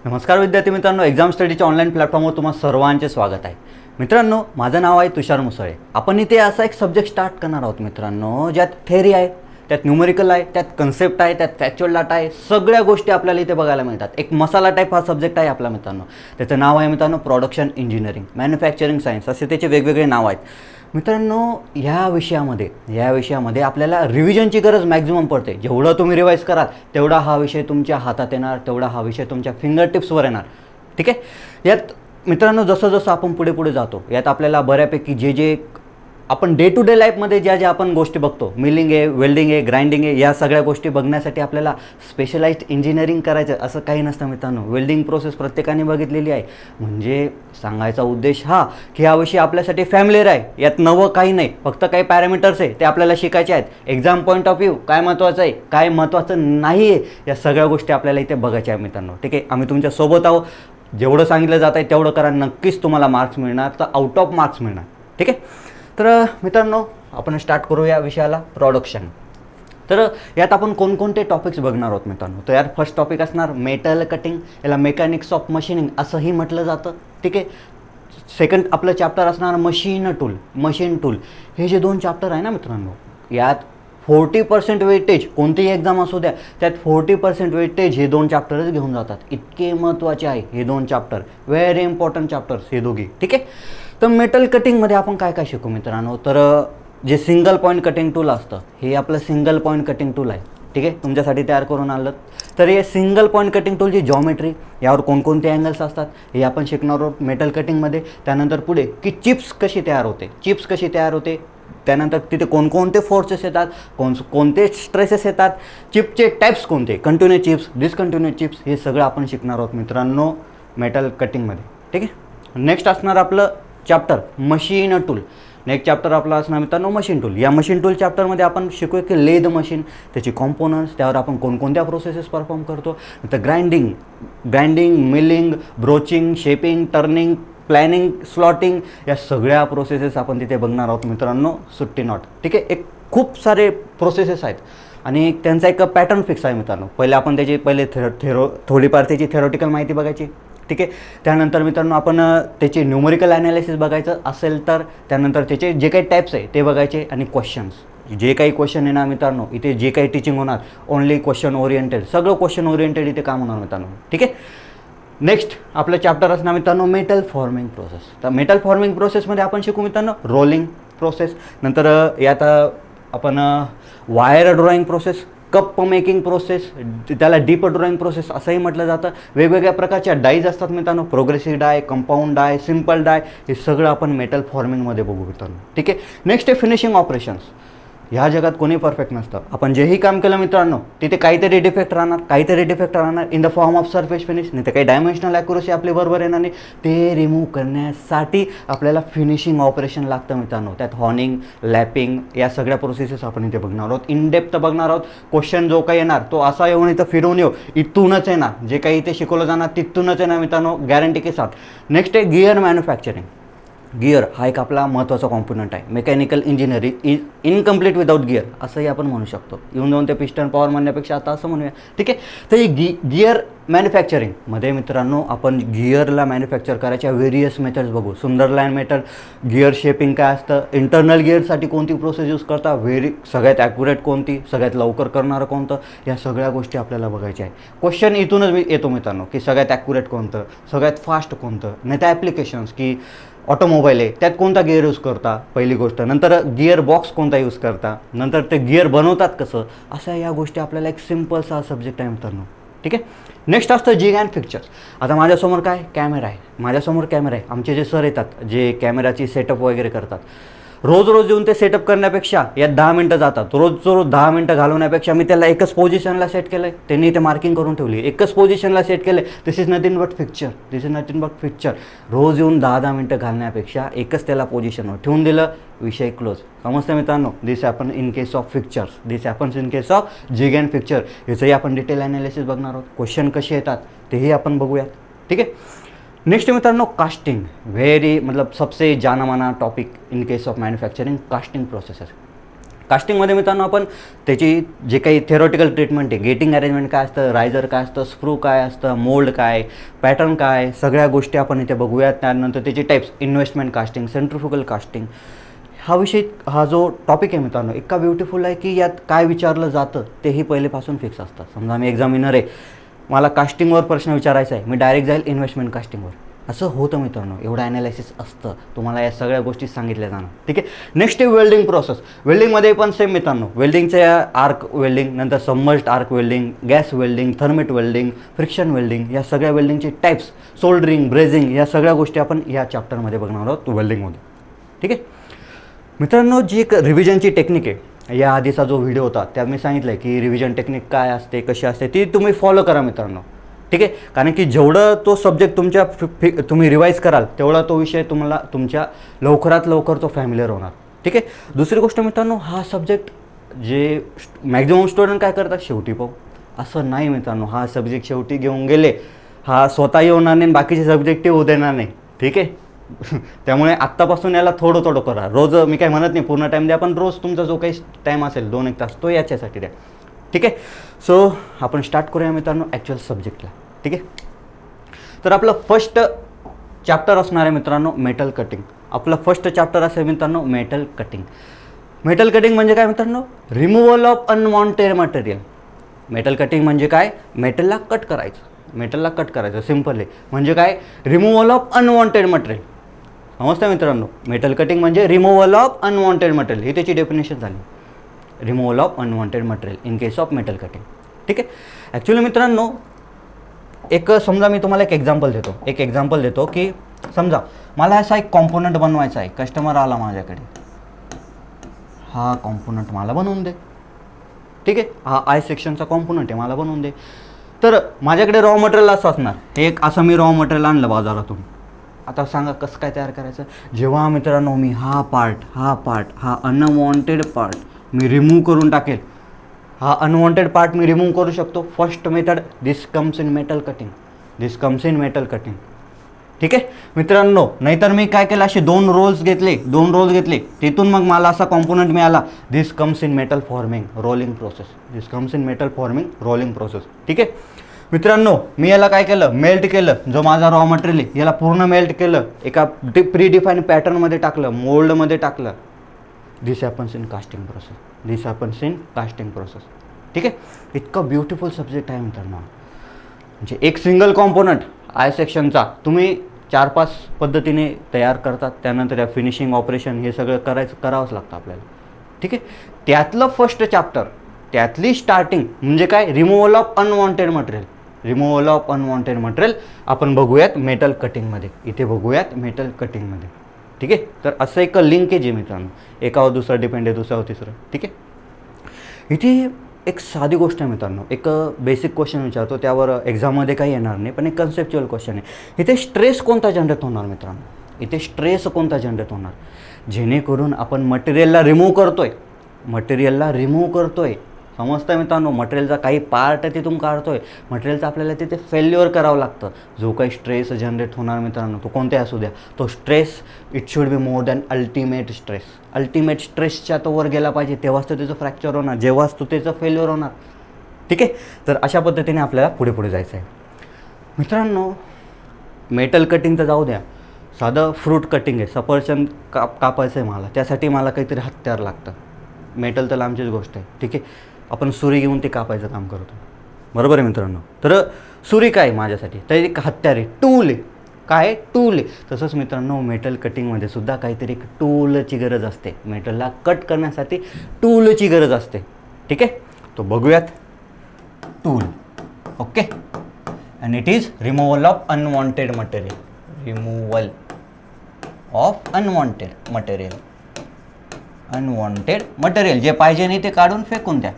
नमस्कार विद्यार्थी मित्रांनो, एक्झाम स्टडीच्या ऑनलाईन प्लॅटफॉर्मवर तुम्हा सर्वांचे स्वागत आहे. मित्रांनो, माझं नाव आहे तुषार मुसळे. आपण इथे असा एक सब्जेक्ट स्टार्ट करणार आहोत मित्रांनो, ज्यात थेअरी आहे, त्यात न्यूमेरिकल आहे, त्यात कन्सेप्ट आहे, त्यात फॅक्च्युअल डाटा आहे, सगळ्या गोष्टी आपल्याला इथे बघायला मिळतात. एक मसाला टाईप हा सब्जेक्ट आहे आपला मित्रांनो. त्याचं नाव आहे मित्रांनो प्रोडक्शन इंजिनिअरिंग, मॅन्युफॅक्चरिंग सायन्स, असे त्याचे वेगवेगळे नाव आहेत. मित्रांनो, या विषयामध्ये आपल्याला रिव्हिजनची गरज मॅक्झिमम पडते. जेवढं तुम्ही रिवाईज कराल तेवढा हा विषय तुमच्या हातात येणार, तेवढा हा विषय तुमच्या फिंगर टिप्सवर येणार. ठीक आहे. यात मित्रांनो जसं जसं आपण पुढे जातो, यात आपल्याला बऱ्यापैकी जे आपण डे टू डे लाईफमध्ये ज्या आपण गोष्टी बघतो, मिलिंग आहे, वेल्डिंग आहे, ग्राइंडिंग आहे, या सगळ्या गोष्टी बघण्यासाठी आपल्याला स्पेशलाइज्ड इंजिनिअरिंग करायचं असं काही नसतं मित्रांनो. वेल्डिंग प्रोसेस प्रत्येकाने बघितलेली आहे. म्हणजे सांगायचा उद्देश हा की हा विषय आपल्यासाठी फॅमिलीर आहे. यात नवं काही नाही, फक्त काही पॅरामीटर्स आहे ते आपल्याला शिकायचे आहेत. एक्झाम पॉईंट ऑफ व्ह्यू काय महत्त्वाचं आहे, काय महत्त्वाचं नाही आहे, या सगळ्या गोष्टी आपल्याला इथे बघायच्या आहे मित्रांनो. ठीक आहे. आम्ही तुमच्यासोबत आहोत. जेवढं सांगितलं जात आहे तेवढं करा, नक्कीच तुम्हाला मार्क्स मिळणार, तर आउट ऑफ मार्क्स मिळणार. ठीक आहे. तर मित्रांनो, आपण स्टार्ट करूया विषयाला प्रोडक्शन. तर यात आपण कोणकोणते टॉपिक्स बघणार आहोत मित्रांनो. तर यात फर्स्ट टॉपिक असणार मेटल कटिंग, याला मेकॅनिक्स ऑफ मशीनिंग असंही म्हटलं जातं. ठीक आहे. सेकंड आपलं चॅप्टर असणार मशीन टूल. हे जे दोन चॅप्टर आहे ना मित्रांनो, यात 40% वेटेज, कोणतीही एक्झाम असू द्या त्यात 40% वेटेज हे दोन चॅप्टरच घेऊन जातात. इतके महत्त्वाचे आहे हे दोन चॅप्टर, व्हेरी इम्पॉर्टंट चॅप्टर्स हे दोघी. ठीक आहे. तर मेटल कटिंगमध्ये आपण काय काय शिकू मित्रांनो. तर जे सिंगल पॉईंट कटिंग टूल असतं, हे आपलं सिंगल पॉईंट कटिंग टूल आहे. ठीक आहे. तुमच्यासाठी तयार करून आणलं. तर हे सिंगल पॉईंट कटिंग टूलची जॉमेट्री, यावर कोणकोणते अँगल्स असतात हे आपण शिकणार आहोत मेटल कटिंगमध्ये. त्यानंतर पुढे की चिप्स कशी तयार होते, त्यानंतर तिथे कोणकोणते फोर्सेस येतात, कोणते स्ट्रेसेस येतात, चिपचे टाईप्स कोणते, कंटिन्युअस चिप्स, डिसकंटिन्युअस चिप्स, हे सगळं आपण शिकणार आहोत मित्रांनो मेटल कटिंगमध्ये. ठीक आहे. नेक्स्ट असणार आपलं chapter machine tool. Next chapter आपला असणार मित्रांनो मशीन टूल. या मशीन टूल चॅप्टरमध्ये आपण शिकूया की लेद मशीन, त्याची कॉम्पोनंट्स, त्यावर आपण कोणकोणत्या प्रोसेसेस परफॉर्म करतो. तर grinding, milling, broaching, shaping, turning, planning, slotting, या सगळ्या प्रोसेसेस आपण तिथे बघणार आहोत मित्रांनो. सुट्टी नॉट. ठीक आहे. एक खूप सारे प्रोसेसेस आहेत आणि त्यांचा एक पॅटर्न फिक्स आहे मित्रांनो. आपण थोडीफार त्याची थेरोटिकल माहिती बघायची. ठीक आहे. त्यानंतर मित्रांनो आपण त्याचे न्यूमेरिकल ॲनालिसिस बघायचं असेल तर त्यानंतर त्याचे जे काही टाईप्स आहे ते बघायचे. आणि क्वेश्चन्स, जे काही क्वेश्चन येणार मित्रांनो, इथे जे काही टीचिंग होणार ओनली क्वेश्चन ओरिएंटेड, सगळं क्वेश्चन ओरिएंटेड इथे काम होणार मित्रांनो. ठीक आहे. नेक्स्ट आपलं चॅप्टर असणार मित्रांनो मेटल फॉर्मिंग प्रोसेस. तर मेटल फॉर्मिंग प्रोसेसमध्ये आपण शिकू मित्रांनो रोलिंग प्रोसेस. नंतर यात आपण wire drawing process, cup making process, त्याला डीप ड्रॉईंग प्रोसेस असंही म्हटलं जातं. वेगवेगळ्या प्रकारच्या डाईज असतात मित्रांनो, प्रोग्रेसिव्ह डाय, कंपाऊंड डाय, सिम्पल डाय, हे सगळं आपण मेटल फॉर्मिंगमध्ये बघू मित्रांनो. ठीक आहे. नेक्स्ट आहे फिनिशिंग ऑपरेशन्स. ह्या जगात कोणी परफेक्ट नसतं. आपण जेही काम केलं मित्रांनो तिथे काहीतरी डिफेक्ट राहणार in the form of surface finish, नाही तर काही डायमेन्शनल ॲक्युरसी आपली बरोबर येणार नाही. ते रिमूव्ह करण्यासाठी आपल्याला फिनिशिंग ऑपरेशन लागतं मित्रांनो. त्यात हॉर्निंग, लॅपिंग, या सगळ्या प्रोसेसेस आपण इथे बघणार आहोत, इन डेप्थ बघणार आहोत. क्वेश्चन जो काही येणार तो असा येऊन इथं फिरवून येऊ, इथूनच येणार, जे काही इथे शिकवलं जाणार तिथूनच येणार मित्रांनो, गॅरंटी के साथ. नेक्स्ट आहे गिअर मॅन्युफॅक्चरिंग. गिअर हा एक आपला महत्त्वाचा कॉम्पोनंट आहे. Mechanical engineering is incomplete without gear असंही आपण म्हणू शकतो. येऊन जाऊन ते पिस्टन पॉवर म्हणण्यापेक्षा आता असं म्हणूया. ठीक आहे. तर ही गिअर मॅन्युफॅक्चरिंगमध्ये मित्रांनो आपण गिअरला मॅन्युफॅक्चर करायच्या व्हेरियस मेथड्स बघू. सुंदरलँड मेथड, गिअर शेपिंग काय असतं, इंटरनल गिअरसाठी कोणती प्रोसेस यूज करता, सगळ्यात ॲक्युरेट कोणती, सगळ्यात लवकर करणारं कोणतं, या सगळ्या गोष्टी आपल्याला बघायच्या आहे. क्वेश्चन इथूनच येतो मित्रांनो की सगळ्यात ॲक्युरेट कोणतं, सगळ्यात फास्ट कोणतं, नाही तर ॲप्लिकेशन्स की ऑटोमोबाईल आहे त्यात कोणता गिअर यूज करता, पहिली गोष्ट. नंतर गिअर बॉक्स कोणता यूज करता, नंतर ते गिअर बनवतात कसं, अशा या गोष्टी आपल्याला एक सिम्पलसा सब्जेक्ट आहे मित्रांनो. ठीक आहे. नेक्स्ट असतं जिग अँड फिक्चर्स. आता माझ्यासमोर काय कॅमेरा आहे. आमचे जे सर येतात जे कॅमेराची सेटअप वगैरे करतात, रोज येऊन ते सेटअप करण्यापेक्षा यात 10 मिनटं जातात. रोज 10 मिनटं घालवण्यापेक्षा मी त्याला एकच पोझिशनला सेट केलं आहे, त्यांनी इथे मार्किंग करून ठेवली, एकच पोझिशनला सेट केलं आहे. This is nothing but picture. रोज येऊन 10 मिनटं घालण्यापेक्षा एकच त्याला पोझिशनवर ठेवून दिलं, विषय क्लोज. समजतं मित्रांनो. This happen in case of fixtures, this happens in case of jig and fixture. याचंही आपण डिटेल ॲनालिसिस बघणार आहोत. क्वेश्चन कसे येतात तेही आपण बघूयात. ठीक आहे. नेक्स्ट मित्रांनो कास्टिंग, सबसे जाना माना topic in case of manufacturing, casting processes. कास्टिंगमध्ये मित्रांनो आपण त्याची जे काही थेरॉटिकल ट्रीटमेंट आहे, गेटिंग अरेंजमेंट काय असतं, रायझर काय असतं, स्क्रू काय असतं, मोल्ड काय, पॅटर्न काय, सगळ्या गोष्टी आपण इथे बघूयात. त्यानंतर त्याची types, investment casting, centrifugal casting, हा विषय, हा जो टॉपिक आहे मित्रांनो इतका ब्युटिफुल आहे की यात काय विचारलं जातं तेही पहिलेपासून फिक्स असतं. समजा मी एक्झामिनर आहे, मला कास्टिंगवर प्रश्न विचारायचा आहे, मी डायरेक्ट जाईल इन्व्हेस्टमेंट कास्टिंगवर, असं होतं मित्रांनो. एवढं ॲनालिसिस असतं, तुम्हाला या सगळ्या गोष्टी सांगितल्या जाणार. ठीक आहे. नेक्स्ट आहे वेल्डिंग प्रोसेस. वेल्डिंगमध्ये पण सेम मित्रांनो, वेल्डिंगच्या आर्क वेल्डिंग, नंतर submerged arc welding, gas welding, thermit welding, friction welding, या सगळ्या वेल्डिंगचे टाईप्स, सोल्डरिंग, ब्रेझिंग, या सगळ्या गोष्टी आपण या चॅप्टरमध्ये बघणार आहोत वेल्डिंगमध्ये. ठीक आहे मित्रांनो. जी एक रिव्हिजनची टेक्निक आहे, या आधीचा जो व्हिडिओ होता त्यात मी सांगितलं आहे की रिव्हिजन टेक्निक काय असते, कशी असते, ती तुम्ही फॉलो करा मित्रांनो. ठीक आहे. कारण की जेवढं तो सब्जेक्ट तुमच्या तुम्ही रिवाईज कराल तेवढा तो विषय तुम्हाला तुमच्या लवकरात लवकर तो फॅमिलियर होणार. ठीक आहे. दुसरी गोष्ट मित्रांनो, हा सब्जेक्ट जे मॅक्झिमम स्टुडंट काय करतात, शेवटी पाहू, असं नाही मित्रांनो. हा सब्जेक्ट शेवटी घेऊन गेले, हा स्वतः येणार नाही, बाकीचे सब्जेक्ट येऊ देणार नाही. ठीक आहे. त्यामुळे आत्तापासून याला थोडं थोडं करा. रोज मी काय म्हणत नाही पूर्ण टाईम द्या, पण रोज तुमचा जो काही टाईम असेल 2-1 तास तो याच्यासाठी द्या. ठीक आहे. सो आपण स्टार्ट करूया मित्रांनो ॲक्च्युअल सब्जेक्टला. ठीक आहे. तर आपलं फर्स्ट चॅप्टर असणार आहे मित्रांनो मेटल कटिंग. आपलं फर्स्ट चॅप्टर असेल मित्रांनो मेटल कटिंग. मेटल कटिंग म्हणजे काय मित्रांनो, removal of unwanted material. Metal cutting म्हणजे काय, मेटलला कट करायचं, मेटलला कट करायचं, सिम्पल आहे. म्हणजे काय, रिमूव्हल ऑफ अनवॉन्टेड मटेरियल. समजतं मित्रांनो, मेटल कटिंग म्हणजे रिमूव्हल ऑफ अनवॉन्टेड मटेरियल, ही त्याची डेफिनेशन झाली. Removal of unwanted material in case of metal cutting. ठीक आहे. ॲक्च्युली मित्रांनो एक समजा मी तुम्हाला एक एक्झाम्पल देतो की समजा मला असा एक कॉम्पोनंट बनवायचा आहे. कस्टमर आला माझ्याकडे, हा कॉम्पोनंट मला बनवून दे. ठीक आहे. हा आय सेक्शनचा कॉम्पोनंट आहे, मला बनवून दे. तर माझ्याकडे रॉ मटेरियल असं असणार, एक असं मी रॉ मटेरियल आणलं बाजारातून. आता सांगा कसं काय तयार करायचं. जेव्हा मित्रांनो मी हा अनवॉन्टेड पार्ट मी रिमूव्ह करून टाकेल, हा अनवॉन्टेड पार्ट मी रिमूव्ह करू शकतो. First method, this comes in metal cutting. ठीक आहे मित्रांनो. नाहीतर मी काय केलं, असे दोन रोल्स घेतले, तिथून मग मला असा कॉम्पोनंट मिळाला, this comes in metal forming rolling process. ठीक आहे मित्रांनो. मी याला काय केलं, मेल्ट केलं. जो माझा रॉ मटेरियल आहे याला पूर्ण मेल्ट केलं, एका प्री डिफाईन पॅटर्नमध्ये टाकलं, मोल्डमध्ये टाकलं. दिस हॅपन्स इन कास्टिंग प्रोसेस. ठीक आहे. इतकं ब्युटिफुल सब्जेक्ट आहे मित्रांनो. म्हणजे एक सिंगल कॉम्पोनंट आय सेक्शनचा तुम्ही 4-5 पद्धतीने तयार करतात. त्यानंतर या फिनिशिंग ऑपरेशन हे सगळं करावंच लागतं आपल्याला. ठीक आहे. त्यातलं फर्स्ट चॅप्टर, त्यातली स्टार्टिंग म्हणजे काय, रिमूव्हल ऑफ अनवॉन्टेड मटेरियल आपण बघूयात मेटल कटिंगमध्ये. इथे बघूयात मेटल कटिंगमध्ये. ठीक आहे. तर असं एक लिंकेज आहे मित्रांनो, एकावर दुसरं डिपेंड आहे, दुसऱ्यावर तिसरं. ठीक आहे. इथे एक साधी गोष्ट आहे मित्रांनो, एक बेसिक क्वेश्चन विचारतो, त्यावर एक्झाममध्ये काही येणार नाही, पण एक कन्सेप्च्युअल क्वेश्चन आहे. इथे स्ट्रेस कोणता जनरेट होणार मित्रांनो, जेणेकरून आपण मटेरियलला रिमूव्ह करतोय. समजतं मित्रांनो, मटेरियलचा काही पार्ट आहे तिथून काढतोय, मटेरियलचं आपल्याला तिथे फेल्युअर करावं लागतं. जो काही स्ट्रेस जनरेट होणार मित्रांनो, तो कोणत्याही असू द्या, तो stress it should be more than ultimate स्ट्रेसच्या तो वर गेला पाहिजे, तेव्हाच तो त्याचं फ्रॅक्चर होणार, जेव्हाच तो त्याचं फेल्युअर होणार. ठीक आहे. तर अशा पद्धतीने आपल्याला पुढे जायचं आहे मित्रांनो. मेटल कटिंग तर जाऊ द्या, साधं फ्रूट कटिंग आहे, सफरचंद कापायचं आहे मला, त्यासाठी मला काहीतरी हत्यार लागतं. मेटल तर लांबचीच गोष्ट आहे. ठीक आहे. आपण सुरी घेऊन ते कापायचं काम करतो, बरोबर आहे मित्रांनो. तर सुरी काय माझ्यासाठी, तर एक हत्यार आहे, टूल आहे. तसंच मित्रांनो मेटल कटिंगमध्ये सुद्धा काहीतरी एक टूलची गरज असते. मेटलला कट करण्यासाठी टूलची गरज असते. ठीक आहे. तो बघूयात. Tool, okay. And it is removal of unwanted material, जे पाहिजे नाही ते काढून फेकून द्या.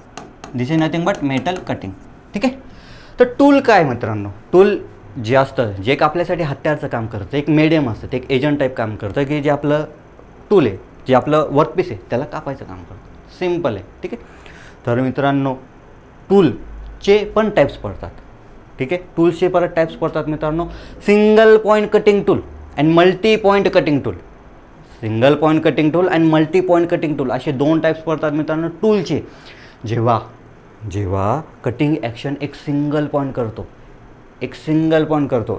This is nothing but metal cutting. ठीक आहे. तर टूल काय मित्रांनो, टूल जे असतं, जे एक आपल्यासाठी हत्यारचं काम करतं, एक मीडियम असतं, ते एक एजंट टाईप काम करतं, की जे आपलं टूल आहे, जे आपलं वर्कपीस आहे त्याला कापायचं काम करतं. सिम्पल आहे. ठीक आहे. तर मित्रांनो टूलचे पण टाईप्स पडतात. ठीक आहे. टूल्सचे परत टाईप्स पडतात मित्रांनो. Single point cutting tool and multi point cutting tool. Single point cutting tool आणि मल्टी पॉईंट कटिंग टूल असे 2 टाईप्स पडतात मित्रांनो टूलचे. जेव्हा कटिंग ॲक्शन एक सिंगल पॉईंट करतो,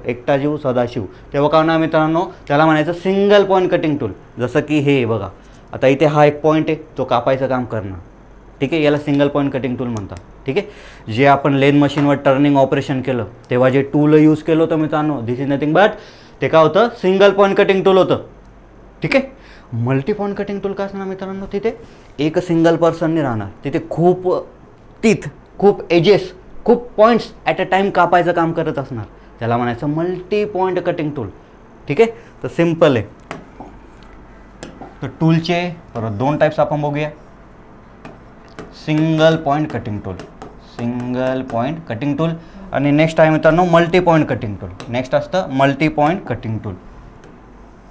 एकटा जीव सदाशिव, तेव्हा काय होणार मित्रांनो, त्याला म्हणायचं सिंगल पॉईंट कटिंग टूल. जसं की हे बघा, आता इथे हा एक पॉईंट आहे, तो कापायचं काम करणार. ठीक आहे, याला सिंगल पॉईंट कटिंग टूल म्हणतात. ठीक आहे, जे आपण लेन मशीनवर टर्निंग ऑपरेशन केलं तेव्हा जे टूल यूज केलं होतं मित्रांनो, दिस इज नथिंग बट ते काय होतं, सिंगल पॉईंट कटिंग टूल होतं. ठीक आहे, मल्टी पॉईंट कटिंग टूल काय असणार मित्रांनो, तिथे एक सिंगल पर्सनने राहणार, तिथे खूप टीथ, खूप एजेस, खूप पॉईंट्स ॲट अ टाईम कापायचं काम करत असणार, त्याला म्हणायचं मल्टी पॉईंट कटिंग टूल. ठीक आहे, तर सिम्पल आहे. तर टूलचे परत 2 टाईप्स आपण बघूया. सिंगल पॉईंट कटिंग टूल आणि नेक्स्ट आहे मित्रांनो multi point cutting tool. Next असतं multi point cutting tool.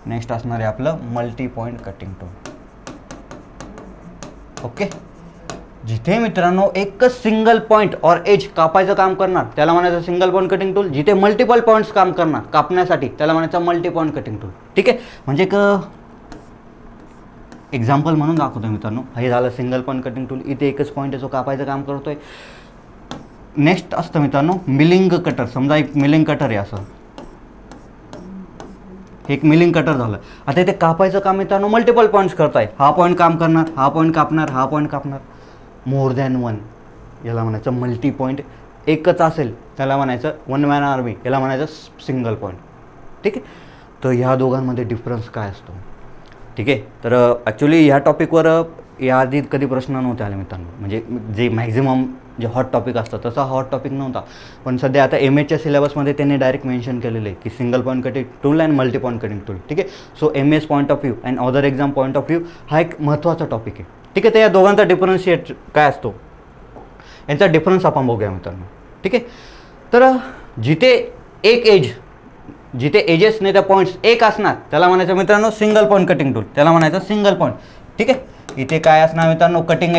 Next असणार आहे आपलं multi point cutting tool. Okay, जिथे मित्रांनो एकच सिंगल पॉईंट और एज कापायचं काम करणार त्याला म्हणायचं सिंगल पॉईंट कटिंग टूल. जिथे मल्टिपल पॉईंट्स काम करणार कापण्यासाठी त्याला म्हणायचं मल्टी पॉईंट कटिंग टूल. ठीक आहे, म्हणजे एक एक्झाम्पल म्हणून दाखवतो मित्रांनो. हे झालं सिंगल पॉईंट कटिंग टूल, इथे एकच पॉईंट आहे जो कापायचं काम करतोय. नेक्स्ट असतं मित्रांनो मिलिंग कटर. समजा एक मिलिंग कटर आहे, असं एक मिलिंग कटर झालं. आता इथे कापायचं काम मित्रांनो मल्टिपल पॉईंट्स करताय. हा पॉईंट काम करणार, हा पॉईंट कापणार, हा पॉईंट कापणार, मोर दॅन 1, याला म्हणायचं मल्टी पॉईंट. एकच असेल त्याला म्हणायचं वन मॅन आर्मी, याला म्हणायचं सिंगल पॉईंट. ठीक आहे, तर ह्या दोघांमध्ये डिफरन्स काय असतो. ठीक आहे, तर ॲक्च्युली ह्या टॉपिकवर याआधी कधी प्रश्न नव्हते आले मित्रांनो. म्हणजे जे मॅक्झिमम जे हॉट टॉपिक असतं तसा हॉट टॉपिक नव्हता, पण सध्या आता MAच्या सिलेबसमध्ये त्यांनी डायरेक्ट मेन्शन केलेलं आहे की single point cutting tool and multi point cutting tool. ठीक आहे, so MA's point of view and other exam point of view हा एक महत्त्वाचा टॉपिक आहे. ठीक आहे, तर या दोघांचा डिफरन्शिएट काय असतो, यांचा डिफरन्स आपण बघूया मित्रांनो. ठीक आहे, तर जिथे एजेस नाही त्या पॉईंट्स एक असणार त्याला म्हणायचं मित्रांनो सिंगल पॉईंट कटिंग टूल, त्याला म्हणायचं सिंगल पॉईंट. ठीक आहे, इथे काय असणार मित्रांनो कटिंग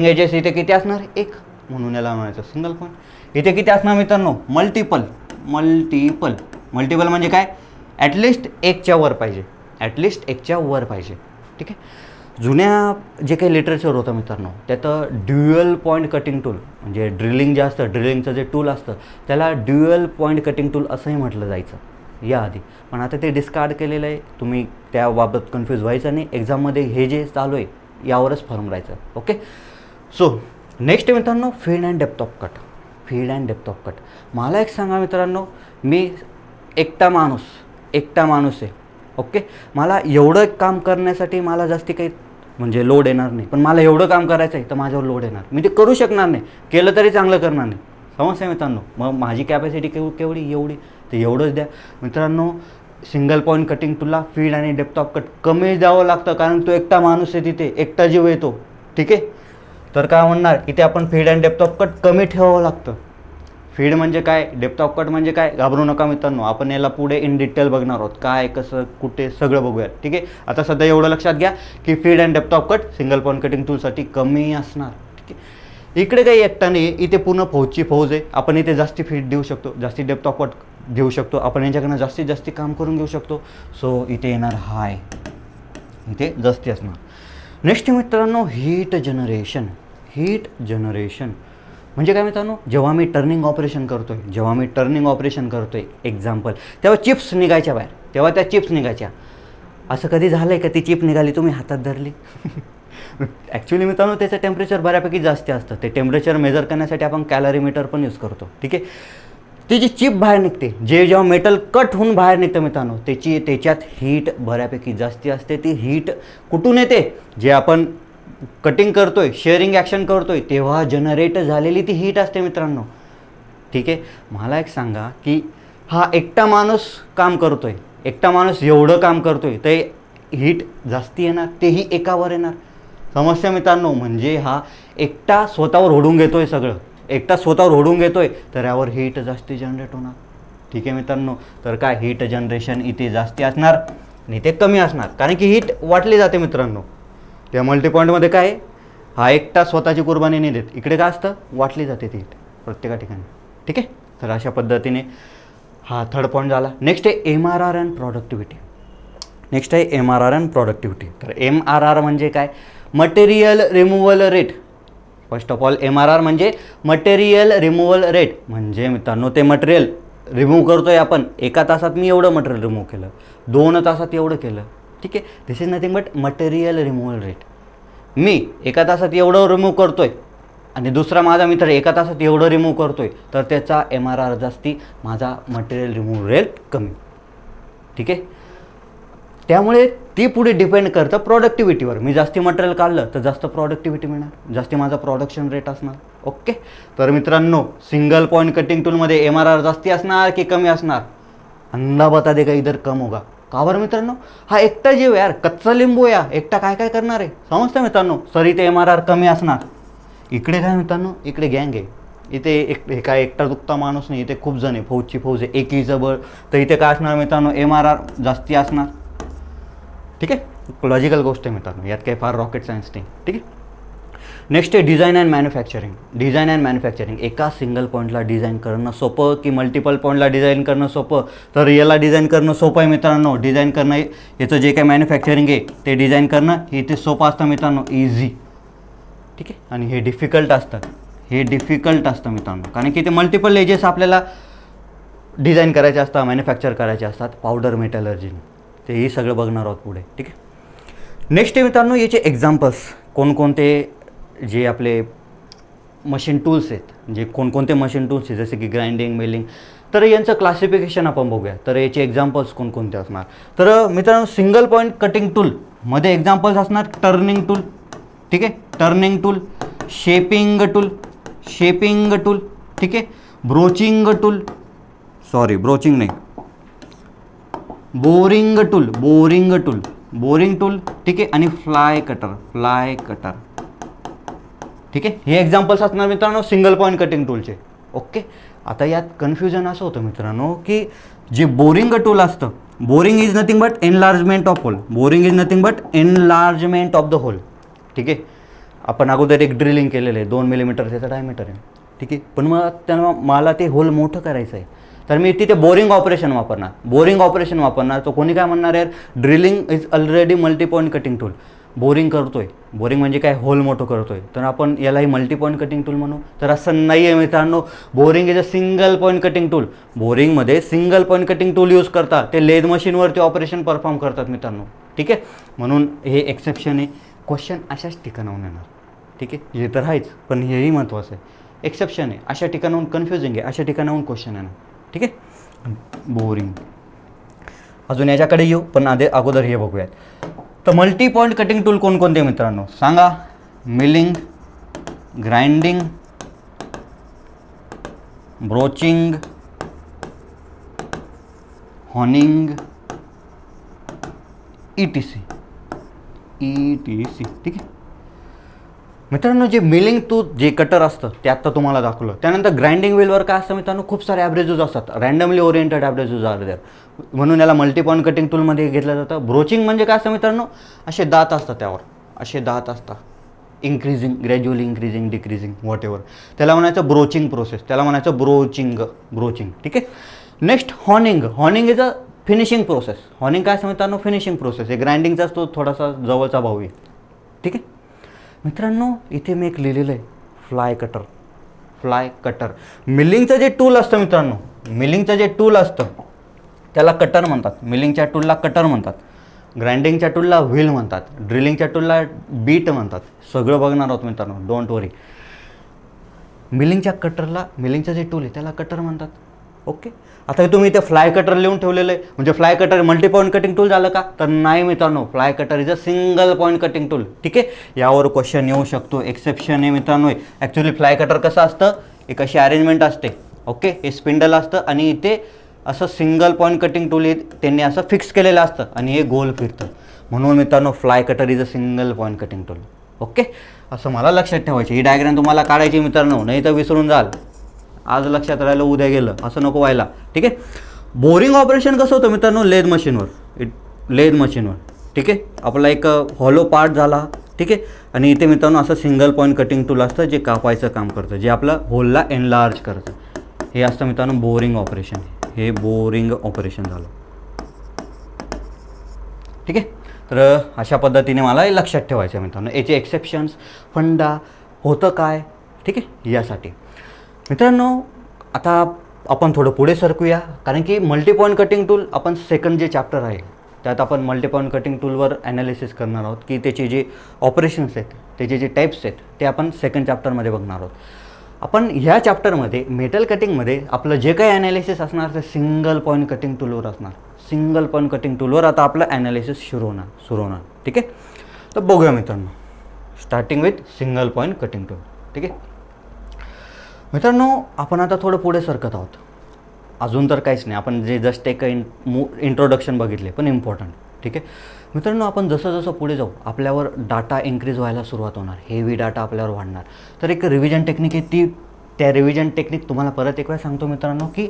एजेस इथे किती असणार, एक, म्हणून याला म्हणायचं सिंगल पॉईंट. इथे किती असणार मित्रांनो मल्टिपल म्हणजे काय, ॲटलिस्ट एकच्या वर पाहिजे. ठीक आहे, जुन्या जे काही लिटरेचर होतं मित्रांनो त्यात ड्युअल पॉईंट कटिंग टूल म्हणजे ड्रिलिंग जे असतं, ड्रिलिंगचं जे टूल असतं त्याला ड्युअल पॉईंट कटिंग टूल असंही म्हटलं जायचं याआधी, पण आता ते डिस्कार्ड केलेलं आहे. तुम्ही त्याबाबत कन्फ्यूज व्हायचं नाही, एक्झाममध्ये हे जे चालू आहे यावरच फर्म राहायचं. ओके, सो नेक्स्ट मित्रांनो feed and depth of cut. मला एक सांगा मित्रांनो, मी एकटा माणूस आहे. ओके, मला एवढं काम करण्यासाठी मला जास्ती काही म्हणजे लोड येणार नाही, पण मला एवढं काम करायचं आहे तर माझ्यावर लोड येणार, मी ते करू शकणार नाही, केलं तरी चांगलं करणार नाही. समजतं मित्रांनो, मग माझी कॅपॅसिटी एवढी तर एवढंच द्या मित्रांनो. सिंगल पॉईंट कटिंग टूलला फीड आणि डेप्थ ऑफ कट कमी द्यावं लागतं, कारण तो एकटा माणूस आहे, तिथे एकटा जीव येतो. ठीक आहे, तर काय म्हणणार, इथे आपण feed and depth of cut कमी ठेवावं लागतं. फीड म्हणजे काय, डेप्थ ऑफ कट म्हणजे काय, घाबरू नका मित्रांनो, आपण याला पुढे इन डिटेल बघणार आहोत, काय कसं कुठे सगळं बघूया. ठीक आहे, आता सध्या एवढं लक्षात घ्या की feed and depth of cut single point cutting टूलसाठी कमी असणार. ठीक आहे, इकडे काही एकटा नाही, इथे पूर्ण फौज आहे. आपण इथे जास्ती फीड देऊ शकतो, जास्ती डेप्थ ऑफ कट देऊ शकतो, आपण यांच्याकडनं जास्तीत काम करून घेऊ शकतो. सो इथे येणार हाय, इथे जास्ती असणार. नेक्स्ट मित्रांनो हीट जनरेशन म्हणजे काय मित्रांनो, जेव्हा मी टर्निंग ऑपरेशन करतोय एक्झाम्पल, तेव्हा चिप्स निघायच्या बाहेर, त्या चिप्स निघायच्या. असं कधी झालं आहे का ती चिप निघाली तुम्ही हातात धरली? ॲक्च्युली मित्रांनो त्याचं टेम्परेचर बऱ्यापैकी जास्त असतं. ते टेम्परेचर मेजर करण्यासाठी आपण कॅलरीमीटर पण यूज करतो. ठीक आहे, ती जी चिप बाहेर निघते, जेव्हा मेटल कट होऊन बाहेर निघतं मित्रांनो, त्याच्यात हीट बऱ्यापैकी जास्ती असते. ती हीट कुठून येते, जे आपण कटिंग करतोय, शेअरिंग ॲक्शन करतोय तेव्हा जनरेट झालेली ती हीट असते मित्रांनो. ठीक आहे, मला एक सांगा की हा एकटा माणूस एवढं काम करतोय तर हीट जास्ती येणार, तेही एकावर येणार. समस्या मित्रांनो, म्हणजे हा एकटा स्वतःवर ओढून घेतोय तर यावर हीट जास्ती जनरेट होणार. ठीक आहे मित्रांनो, तर काय हीट जनरेशन इथे जास्ती असणार आणि ते कमी असणार, कारण की हीट वाटली जाते मित्रांनो. त्या मल्टी पॉईंटमध्ये काय आहे, हा एकटा स्वतःची कुर्बानी नाही देत, इकडे काय असतं, वाटली जाते ती हीट प्रत्येका ठिकाणी. ठीक आहे, तर अशा पद्धतीने हा थर्ड पॉईंट झाला. नेक्स्ट आहे MRR अँड नेक्स्ट आहे MRR अँड प्रॉडक्टिव्हिटी. तर MRR म्हणजे काय? Material removal rate. First of all MRR म्हणजे मटेरियल रिमूव्हल रेट, म्हणजे मित्रांनो ते मटेरियल रिमूव्ह करतोय आपण. एका तासात मी एवढं मटेरियल रिमूव्ह केलं, 2 तासात एवढं केलं, ठीक आहे. This is nothing but material removal rate. मी एका तासात एवढं रिमूव्ह करतोय आणि दुसरा माझा मित्र एका तासात एवढं रिमूव्ह करतोय, तर त्याचा MRR जास्ती, माझा मटेरियल रिमूव्ह रेट कमी, ठीक आहे. त्यामुळे ती पुढे डिपेंड करतं प्रॉडक्टिव्हिटीवर. मी जास्ती मटेरियल काढलं तर जास्त प्रॉडक्टिव्हिटी मिळणार, जास्ती माझा प्रोडक्शन रेट असणार. ओके. तर मित्रांनो सिंगल पॉईंट कटिंग टूलमध्ये MRR जास्ती असणार की कमी असणार? अंदा बता देगा इधर कम होगा. का बरं मित्रांनो? हा एकटा जीव यार, कच्चा लिंबू या, एकटा काय काय करणार आहे समजतं मित्रांनो. सर इथे MRR कमी असणार. इकडे काय मित्रांनो, इकडे गँग आहे. इथे काय एकटा दुखता माणूस नाही, इथे खूप जण आहे, फौजची फौज आहे, एकीचं बळ. तर इथे काय असणार मित्रांनो, MRR जास्ती असणार, ठीक आहे. लॉजिकल गोष्ट आहे मित्रांनो, यात काही फार रॉकेट सायन्स नाही, ठीक आहे. नेक्स्ट आहे design and manufacturing. Design and manufacturing, एका सिंगल पॉईंटला डिझाईन करणं सोपं की मल्टिपल पॉईंटला डिझाईन करणं सोपं? तर याला डिझाईन करणं सोपं आहे मित्रांनो. डिझाईन करणं, याचं जे काही मॅन्युफॅक्चरिंग आहे ते डिझाईन करणं हे ते सोपं असतं मित्रांनो, इझी, ठीक आहे. आणि हे डिफिकल्ट असतं, हे डिफिकल्ट असतं मित्रांनो, कारण की ते मल्टिपल एजेस आपल्याला डिझाईन करायचे असतात, मॅन्युफॅक्चर करायचे असतात. पावडर मेटलर्जी तेही सगळं बघणार आहोत पुढे, ठीक आहे. नेक्स्ट आहे मित्रांनो याचे एक्झाम्पल्स, कोणकोणते जे आपले मशीन टूल्स आहेत, जे कोणकोणते मशीन टूल्स आहेत जसे की ग्राइंडिंग, मिलिंग, तर यांचं क्लासिफिकेशन आपण बघूया. तर याचे एक्झाम्पल्स कोणकोणते असणार? तर मित्रांनो सिंगल पॉईंट कटिंग टूलमध्ये एक्झाम्पल्स असणार टर्निंग टूल, ठीक आहे, टर्निंग टूल, शेपिंग टूल, ठीक आहे, ब्रोचिंग टूल, सॉरी ब्रोचिंग नाही, बोरिंग टूल, ठीक आहे, आणि फ्लाय कटर, ठीक आहे. हे एक्झाम्पल्स असणार मित्रांनो सिंगल पॉईंट कटिंग टूलचे. ओके. आता यात कन्फ्युजन असं होतं मित्रांनो की जे बोरिंग टूल असतं, boring is nothing but enlargement of hole, of the hole, ठीक आहे. आपण अगोदर एक ड्रिलिंग केलेलं आहे, 2 मिलीमीटर त्याचा डायमीटर आहे, ठीक आहे. पण मग त्यांना मला ते होल मोठं करायचं आहे, तर मी तिथे बोरिंग ऑपरेशन वापरणार. तो कोणी काय म्हणणार यार, drilling is already multi point cutting tool, boring करतोय, बोरिंग म्हणजे काय, होल मोठं करतोय, तर आपण यालाही मल्टी पॉईंट कटिंग टूल म्हणू. तर असं नाही आहे मित्रांनो, boring is a single point cutting tool. बोरिंगमध्ये single point cutting tool use करतात, ते लेद मशीनवरती ऑपरेशन परफॉर्म करतात मित्रांनो, ठीक आहे. म्हणून हे एक्सेप्शन आहे. क्वेश्चन अशाच ठिकाणाहून येणार, ठीक आहे. हे तर आहेच, पण हेही महत्त्वाचं आहे, एक्सेप्शन आहे. अशा ठिकाणाहून कन्फ्युजिंग आहे, अशा ठिकाणाहून क्वेश्चन येणार, ठीक आहे. बोरिंग अजून याच्याकडे येऊ, पण अगोदर हे बघूयात. तर मल्टी पॉईंट कटिंग टूल कोणकोणते मित्रांनो सांगा? Milling, grinding, broaching, honing, ETC, ठीक आहे मित्रांनो. जे मिलिंग जे कटर असतं ते आत्ता तुम्हाला दाखवलं. त्यानंतर ग्राइंडिंग व्हीलवर काय असतं मित्रांनो, खूप सारे ॲव्हरेजेस असतात, रँडमली ओरिएंटेड ॲव्हरेजेस आहेत, म्हणून याला मल्टी पॉईंट कटिंग टूलमध्ये घेतलं जातं. ब्रोचिंग म्हणजे काय असतं मित्रांनो, असे दात असतात, त्यावर असे दात असतात, increasing, gradually increasing, decreasing, what ever, त्याला म्हणायचं ब्रोचिंग प्रोसेस, त्याला म्हणायचं ब्रोचिंग, ठीक आहे. Next horning is a finishing process. Horning काय असतं मित्रांनो, फिनिशिंग प्रोसेस. हे ग्राइंडिंगचा असतो, थोडासा जवळचा भाऊ आहे, ठीक आहे मित्रांनो. इथे मी एक लिहिलेलं आहे फ्लाय कटर. मिलिंगचं जे टूल असतं मित्रांनो, मिलिंगचं जे टूल असतं त्याला कटर म्हणतात, मिलिंगच्या टूलला कटर म्हणतात, ग्राइंडिंगच्या टूलला व्हील म्हणतात, ड्रिलिंगच्या टूलला बीट म्हणतात. सगळं बघणार आहोत मित्रांनो, डोंट वरी. मिलिंगचं जे टूल आहे त्याला कटर म्हणतात. ओके. आता तुम्ही इथे फ्लाय कटर लिहून ठेवलेलं आहे, म्हणजे fly cutter multi point cutting tool झालं का? तर नाही मित्रांनो, fly cutter is a single point cutting tool, ठीक आहे. यावर क्वेश्चन येऊ शकतो, एक्सेप्शन आहे मित्रांनो. ॲक्च्युली फ्लाय कटर कसं असतं, एक अशी अरेंजमेंट असते, ओके, हे स्पिंडल असतं आणि इथे असं सिंगल पॉईंट कटिंग टूल त्यांनी असं फिक्स केलेलं असतं आणि हे गोल फिरतं, म्हणून मित्रांनो fly cutter is a single point cutting tool. Okay. असं मला लक्षात ठेवायची, ही डायग्राम तुम्हाला काढायची मित्रांनो, नाही तर विसरून जाल. आज लक्षात राहिलं उद्या गेलं, असं नको व्हायला, ठीक आहे. बोरिंग ऑपरेशन कसं होतं मित्रांनो, लेद मशीनवर, ठीक आहे. आपला एक हॉलो पार्ट झाला, ठीक आहे, आणि इथे मित्रांनो असं सिंगल पॉईंट कटिंग टूल असतं जे कापायचं काम करतं, जे आपलं होलला एनलार्ज करतं. हे असतं मित्रांनो बोरिंग ऑपरेशन. हे बोरिंग ऑपरेशन झालं. ठीक आहे. तर अशा पद्धतीने मला हे लक्षात ठेवायचं आहे मित्रांनो. याचे एक्सेप्शन्स, फंडा होतं काय, ठीक आहे, यासाठी. मित्रांनो आता आपण थोडं पुढे सरकूया, कारण की मल्टी पॉईंट कटिंग टूल आपण सेकंड जे चॅप्टर आहे त्यात आपण मल्टी पॉईंट कटिंग टूलवर ॲनालिसिस करणार आहोत, की त्याचे जे ऑपरेशन्स आहेत, त्याचे जे टाईप्स आहेत ते आपण सेकंड चॅप्टरमध्ये बघणार आहोत. आपण ह्या चॅप्टरमध्ये मेटल कटिंगमध्ये आपलं जे काही ॲनालिसिस असणार ते सिंगल पॉईंट कटिंग टूलवर असणार. सिंगल पॉईंट कटिंग टूलवर आता आपलं ॲनालिसिस सुरू होणार. ठीक आहे. तर बघूया मित्रांनो, starting with single point cutting tool. ठीक आहे मित्रांनो, आपण आता थोडं पुढे सरकत आहोत. अजून तर काहीच नाही, आपण जे जस्ट एक इंट्रोडक्शन बघितले पण इम्पॉर्टंट. ठीक आहे मित्रांनो, आपण जसं जसं पुढे जाऊ आपल्यावर डाटा इन्क्रीज व्हायला सुरुवात होणार, हेवी डाटा आपल्यावर वाढणार. तर एक रिव्हिजन टेक्निक आहे, त्या रिव्हिजन टेक्निक तुम्हाला परत एक वेळा सांगतो मित्रांनो, की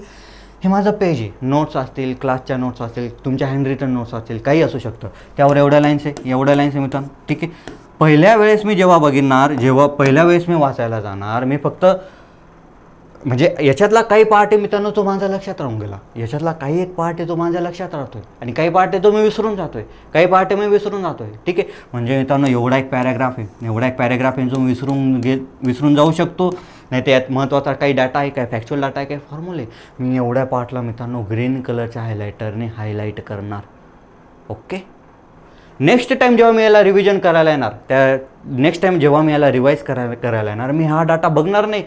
हे माझं पेज आहे, नोट्स असतील, क्लासच्या नोट्स असतील, तुमच्या हँड रिटन नोट्स असतील, काही असू शकतं. त्यावर एवढ्या लाईन्स आहे मित्रांनो. ठीक आहे. पहिल्या वेळेस मी जेव्हा पहिल्या वेळेस मी वाचायला जाणार, मी फक्त म्हणजे याच्यातला काही पार्ट आहे मित्रांनो तो माझ्या लक्षात राहून गेला, याच्यातला काही एक पार्ट आहे तो माझ्या लक्षात राहतोय, आणि काही पार्ट आहे तो मी विसरून जातोय, काही पार्ट आहे मी विसरून जातोय. ठीक आहे. म्हणजे मित्रांनो एवढा एक पॅराग्राफ आहे जो विसरून जाऊ शकतो. नाही तर यात महत्त्वाचा काही डाटा आहे, काय फॅक्च्युअल डाटा आहे, काय फॉर्म्युले, मी एवढ्या पार्टला मित्रांनो ग्रीन कलरच्या हायलायटरने हायलाईट करणार. ओके. नेक्स्ट टाईम जेव्हा मी याला रिव्हिजन करायला येणार, मी हा डाटा बघणार नाही,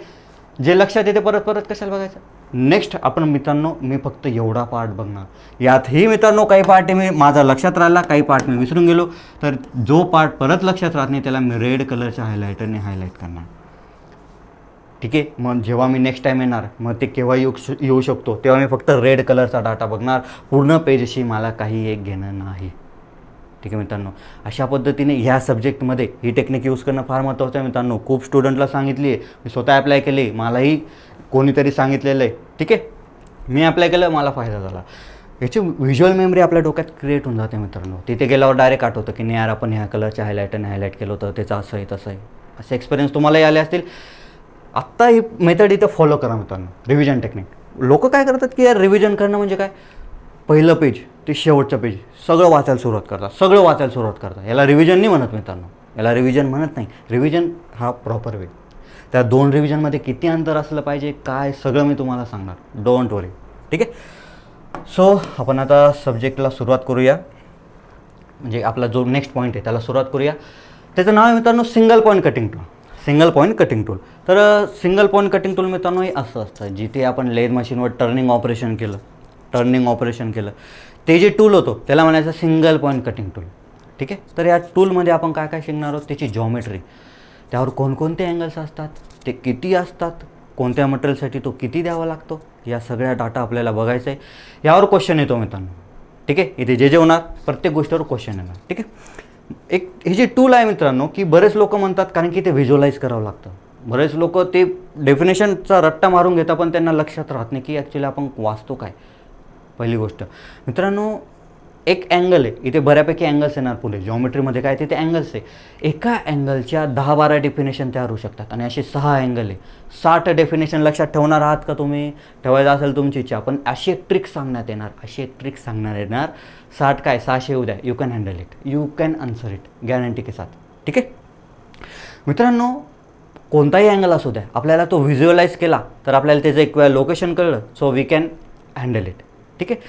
जे लक्षात येते परत कशाला बघायचं. नेक्स्ट आपण मित्रांनो मी फक्त एवढा पार्ट बघणार. यातही मित्रांनो काही पार्ट मी माझा लक्षात राहिला, काही पार्ट मी विसरून गेलो, तर जो पार्ट परत लक्षात राहत नाही त्याला मी रेड कलरच्या हायलायटरने हायलाईट करणार. ठीक आहे. मग जेव्हा मी नेक्स्ट टाईम येणार, मग ते केव्हा येऊ शकतो, तेव्हा मी फक्त रेड कलरचा डाटा बघणार. पूर्ण पेजशी मला काही एक घेणं नाही. ठीक आहे मित्रांनो, अशा पद्धतीने ह्या सब्जेक्टमध्ये ही टेक्निक यूज करणं फार महत्त्वाचं आहे मित्रांनो. खूप स्टुडंटला सांगितली आहे, मी स्वतः अप्लाय केली, मलाही कोणीतरी सांगितलेलं आहे. ठीक आहे. मी अप्लाय केलं, मला फायदा झाला. याची व्हिज्युअल मेमरी आपल्या डोक्यात क्रिएट होऊन जाते मित्रांनो. तिथे गेल्यावर डायरेक्ट आठवतं की नाही यार आपण ह्या कलरच्या हायलायटरने हायलाईट केलं होतं, त्याचं असं आहे तसं आहे. असे एक्सपिरियन्स तुम्हालाही आले असतील. आत्ता ही मेथड इथं फॉलो करा मित्रांनो, रिव्हिजन टेक्निक. लोक काय करतात की यार रिव्हिजन करणं म्हणजे काय, पहिलं पेज ते शेवटचं पेज सगळं वाचायला सुरुवात करतात. याला रिव्हिजन नाही म्हणत मित्रांनो, याला रिव्हिजन म्हणत नाही. रिव्हिजन हा प्रॉपर वे. त्या 2 रिव्हिजनमध्ये किती अंतर असलं पाहिजे, काय सगळं मी तुम्हाला सांगणार, डोंट वरी. ठीक आहे. सो आपण आता सब्जेक्टला सुरुवात करूया, म्हणजे आपला जो नेक्स्ट पॉईंट आहे त्याला सुरुवात करूया. त्याचं नाव आहे मित्रांनो single point cutting tool. Single point cutting tool. तर सिंगल पॉईंट कटिंग टूल मित्रांनो हे असं असतं, जिथे आपण लेथ मशीनवर टर्निंग ऑपरेशन केलं ते जे टूल होतं त्याला म्हणायचं सिंगल पॉईंट कटिंग टूल. ठीक आहे. तर या टूलमध्ये आपण काय काय शिकणार आहोत, त्याची जॉमेट्री, त्यावर कोणकोणते अँगल्स असतात, ते किती असतात, कोणत्या मटेरियलसाठी तो किती द्यावा लागतो, या सगळ्या डाटा आपल्याला बघायचा आहे. यावर क्वेश्चन येतो मित्रांनो. ठीक आहे. इथे जे होणार प्रत्येक गोष्टीवर क्वेश्चन येणार. ठीक आहे. एक हे जे टूल आहे मित्रांनो, की बरेच लोक म्हणतात कारण की ते व्हिज्युअलाइज करावं लागतं. बरेच लोक ते डेफिनेशनचा रट्टा मारून घेतात, पण त्यांना लक्षात राहत नाही की ॲक्च्युली आपण वाचतो काय. पहिली गोष्ट मित्रांनो, एक अँगल आहे, इथे बऱ्यापैकी अँगल्स येणार. पुढे जॉमेट्रीमध्ये काय तिथे अँगल्स आहे. एका अँगलच्या 10-12 डेफिनेशन तयार होऊ शकतात, आणि असे 6 अँगल आहे. 60 डेफिनेशन लक्षात ठेवणार आहात का तुम्ही? ठेवायचं असेल तुमची इच्छा, पण अशी एक ट्रिक सांगण्यात येणार. 60 काय 600 येऊ द्या, you can handle it, you can answer it guarantee के साथ. ठीक आहे मित्रांनो, कोणताही अँगल असू द्या, आपल्याला तो व्हिज्युअलाइज केला तर आपल्याला त्याचं एक वेळा लोकेशन कळलं, so we can handle it. ठीक आहे.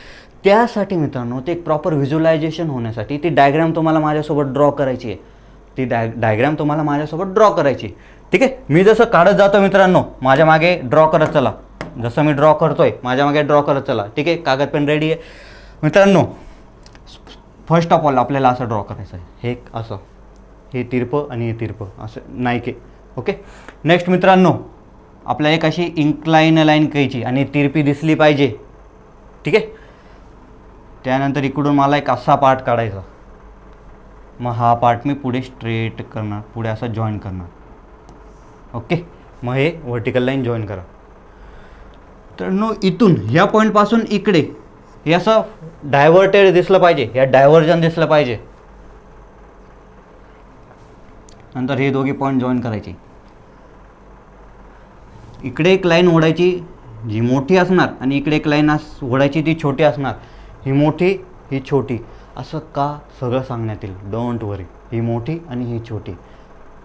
त्यासाठी मित्रांनो ते एक प्रॉपर व्हिज्युअलायझेशन होण्यासाठी ती डायग्राम तुम्हाला माझ्यासोबत ड्रॉ करायची आहे. ठीक आहे. मी जसं काढत जातो मित्रांनो, माझ्या मागे ड्रॉ करत चला. जसं मी ड्रॉ करतोय माझ्या मागे ड्रॉ करत चला. ठीक आहे. कागद पेन रेडी आहे मित्रांनो. फर्स्ट ऑफ ऑल आपल्याला असं ड्रॉ करायचं आहे, हे असं, हे तिरपं आणि हे तिरपं असं नाही की. ओके. नेक्स्ट मित्रांनो, आपल्याला एक अशी इन्क्लाइन लाईन घ्यायची आणि तिरपी दिसली पाहिजे. ठीक आहे. त्यानंतर इकडून मला एक असा पार्ट काढायचा, मग हा पार्ट मी पुढे स्ट्रेट करणार, पुढे असं जॉईन करणार. ओके. मग हे व्हर्टिकल लाईन जॉईन करा. तर इथून ह्या पॉईंटपासून इकडे हे असं डायव्हर्टेड दिसलं पाहिजे, या डायव्हर्जन दिसलं पाहिजे. नंतर हे दोघे पॉईंट जॉईन करायचे. इकडे एक लाईन ओढायची जी मोठी असणार, आणि इकडे एक लाईन ओढायची ती छोटी असणार. ही मोठी ही छोटी, असं का सगळं सांगण्यात येईल. डोंट वरी, ही मोठी आणि ही छोटी.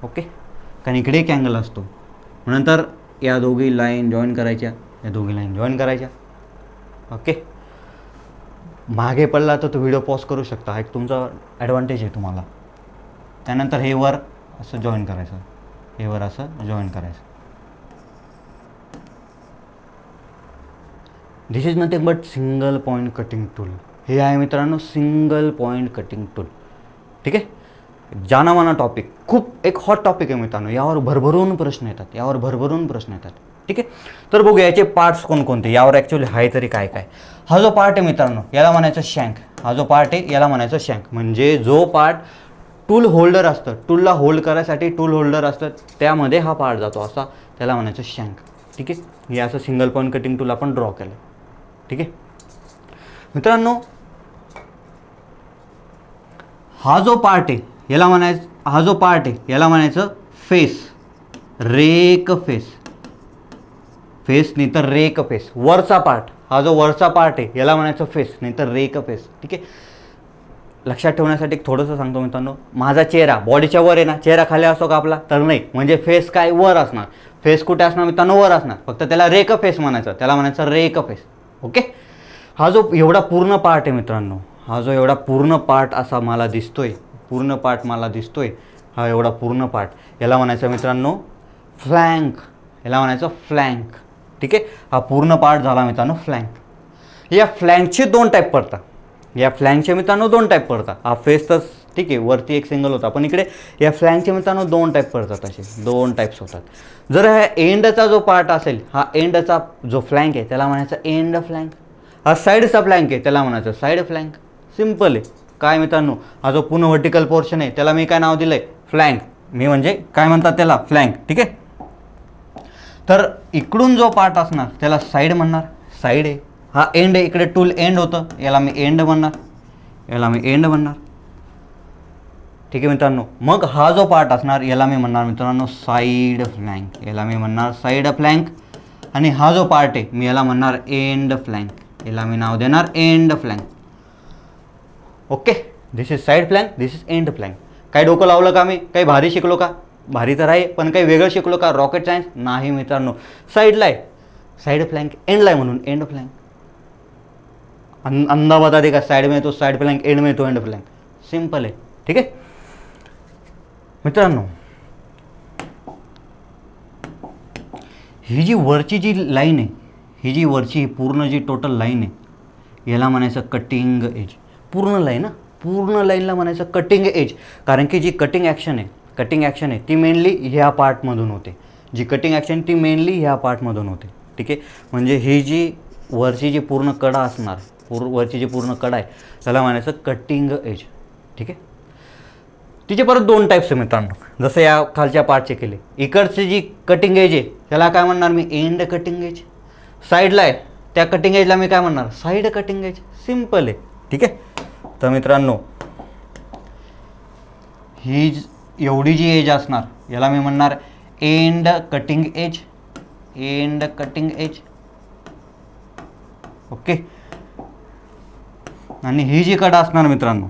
ओके, कारण इकडे एक अँगल असतो. नंतर या दोघी लाईन जॉईन करायच्या, या दोघी लाईन जॉईन करायच्या. ओके, मागे पडला तर तो व्हिडिओ पॉज करू शकता, हा एक तुमचा ॲडव्हान्टेज आहे तुम्हाला. त्यानंतर हे वर असं जॉईन करायचं, हे वर असं जॉईन करायचं. This is nothing but single point cutting tool. हे आहे मित्रांनो सिंगल पॉईंट कटिंग टूल. ठीक आहे, जानामाना टॉपिक, खूप एक हॉट टॉपिक आहे मित्रांनो. यावर भरभरून प्रश्न येतात, यावर भरभरून प्रश्न येतात. ठीक आहे, तर बघूया याचे पार्ट्स कोणकोणते, यावर ॲक्च्युली आहे तरी काय काय. हा जो पार्ट आहे मित्रांनो याला म्हणायचं शँक. हा जो पार्ट आहे याला म्हणायचं शँक. म्हणजे जो पार्ट टूल होल्डर असतं, टूलला होल्ड करायसाठी टूल होल्डर असतं, त्यामध्ये हा पार्ट जातो, असा त्याला म्हणायचं शँक. ठीक आहे, हे असं सिंगल पॉईंट कटिंग टूल आपण ड्रॉ केलं. ठीक आहे मित्रांनो, हा जो पार्ट आहे याला म्हणायचं, हा जो पार्ट आहे याला म्हणायचं फेस, रेक फेस. फेस नाही तर रेक फेस. वरचा पार्ट, हा जो वरचा पार्ट आहे याला म्हणायचं फेस नाही तर रेक फेस. ठीक आहे, लक्षात ठेवण्यासाठी एक थोडंसं सांगतो मित्रांनो. माझा चेहरा बॉडीच्या वर आहे ना, चेहरा खाली असतो का आपला, तर नाही. म्हणजे फेस काय वर असणार, फेस कुठे असणार मित्रांनो, वर असणार. फक्त त्याला रेक फेस म्हणायचं, त्याला म्हणायचं रेक फेस. ओके, हा जो एवढा पूर्ण पार्ट आहे मित्रांनो, हा जो एवढा पूर्ण पार्ट असा मला दिसतोय, पूर्ण पार्ट मला दिसतोय, हा एवढा पूर्ण पार्ट याला म्हणायचं मित्रांनो फ्लँक, याला म्हणायचं फ्लँक. ठीक आहे, हा पूर्ण पार्ट झाला मित्रांनो फ्लँक. या फ्लँकचे दोन टाईप पडतात, या फ्लँकचे मित्रांनो दोन टाईप पडतात. हा फेस तर ठीक आहे वरती एक सिंगल होता, पण इकडे या फ्लँकचे मित्रांनो दोन टाईप पडतात, असे दोन टाईप्स होतात. जर हा एंडचा जो पार्ट असेल, हा एंडचा जो फ्लँक आहे त्याला म्हणायचं एंड फ्लँक. हा साईडचा फ्लँक आहे त्याला म्हणायचं साईड फ्लँक. सिम्पल आहे. काय मित्रांनो, हा जो पूर्ण व्हर्टिकल पोर्शन आहे त्याला मी काय नाव दिलं आहे, फ्लँक. मी म्हणजे काय म्हणतात त्याला, फ्लँक. ठीक आहे, तर इकडून जो पार्ट असणार त्याला साईड म्हणणार, साईड आहे. हा एंड आहे, इकडे टूल एंड होतं, याला मी एंड म्हणणार, याला मी एंड म्हणणार. ठीक आहे मित्रांनो, मग हा जो पार्ट असणार याला मी म्हणणार मित्रांनो साईड फ्लँक, याला मी म्हणणार साईड फ्लँक. आणि हा जो पार्ट आहे मी याला म्हणणार एंड फ्लँक, याला मी नाव देणार end flank. Okay, this is side flank, this is end flank. काही डोकं लावलं का मी, काही भारी शिकलो का, भारी तर आहे, पण काही वेगळं शिकलो का, रॉकेट सायन्स नाही मित्रांनो. साईडला आहे साईड फ्लँक, एंडला आहे म्हणून एंड फ्लँक. अंदा बता दे का, साइड में तो साइड फ्लँक, एंड में तो एंड फ्लँक. सिंपल आहे. ठीक आहे मित्रांनो, ही जी वरची जी लाईन आहे, ही जी वरची पूर्ण जी टोटल लाईन आहे याला म्हणायचं कटिंग एज. पूर्ण लाईन, पूर्ण लाईनला म्हणायचं कटिंग एज. कारण की जी कटिंग ॲक्शन आहे, कटिंग ॲक्शन आहे ती मेनली ह्या पार्टमधून होते. जी कटिंग ॲक्शन ती मेनली ह्या पार्टमधून होते. ठीक आहे, म्हणजे ही जी वरची जी पूर्ण कडा असणार, वरची जी पूर्ण कडा आहे त्याला म्हणायचं कटिंग एज. ठीक आहे, तिचे परत दोन टाईप्स आहे मित्रांनो, जसं या खालच्या पार्टचे केले. इकडची जी कटिंग एज आहे त्याला काय म्हणणार मी, एंड कटिंग एज. साईडला आहे त्या कटिंग एजला मी काय म्हणणार, साईड कटिंग एज. सिम्पल आहे. ठीक आहे, तर मित्रांनो ही एवढी जी एज असणार याला मी म्हणणार end cutting edge, end cutting age. Okay, आणि ही जी कडा असणार मित्रांनो,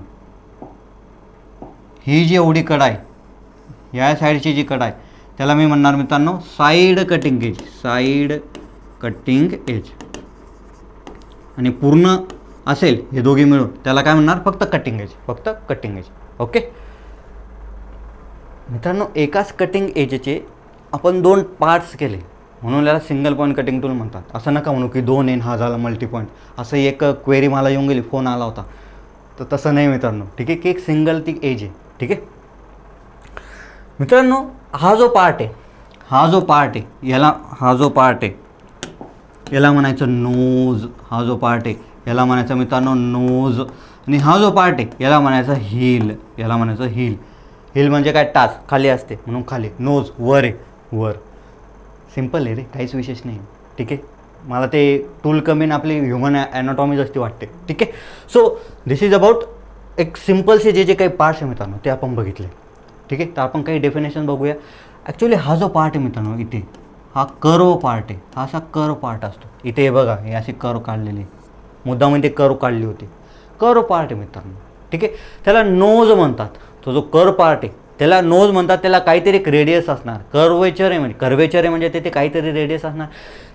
ही जी एवढी कडा आहे, या साईडची जी कडा आहे त्याला मी म्हणणार मित्रांनो side cutting edge, side cutting age. आणि पूर्ण असेल हे दोघे मिळून त्याला काय म्हणणार, फक्त कटिंग एज, फक्त कटिंग एज. ओके मित्रांनो, एकाच कटिंग एजचे आपण दोन पार्ट्स केले म्हणून याला सिंगल पॉईंट कटिंग टूल म्हणतात. असं नका म्हणू की दोन एन हा झाला मल्टी पॉईंट. असं एक क्वेरी मला येऊन गेली, फोन आला होता, तर तसं नाही मित्रांनो. ठीक आहे, की एक सिंगल ती एज आहे. ठीक आहे मित्रांनो, हा जो पार्ट आहे, हा जो पार्ट आहे याला, हा जो पार्ट आहे याला म्हणायचं नोज. हा जो पार्ट आहे याला म्हणायचं मित्रांनो नोज. आणि हा जो पार्ट आहे याला म्हणायचं हील, याला म्हणायचं हील. हील म्हणजे काय, टाच खाली असते म्हणून खाली. नोज वर आहे, वर. सिम्पल आहे रे, काहीच विशेष नाही. ठीक आहे, मला ते टूल कमी आपली ह्युमन ॲनाटॉमी जास्ती वाटते. ठीक आहे, सो दिस इज अबाउट एक सिम्पलसे जे काही पार्ट्स आहे मित्रांनो ते आपण बघितले. ठीक आहे, तर आपण काही डेफिनेशन बघूया. ॲक्च्युली हा जो पार्ट आहे मित्रांनो इथे, हा कर्व पार्ट आहे, हा असा कर्व पार्ट असतो. इथे बघा हे अशी कर्व काढलेली, मुद्दामध्ये कर्व काढली होती, कर्व पार्ट आहे मित्रांनो. ठीक आहे. त्याला नोज म्हणतात. तो जो कर पार्ट आहे त्याला नोज म्हणतात. त्याला काहीतरी एक रेडियस असणार. कर्वेचर आहे म्हणजे तिथे काहीतरी रेडियस असणार.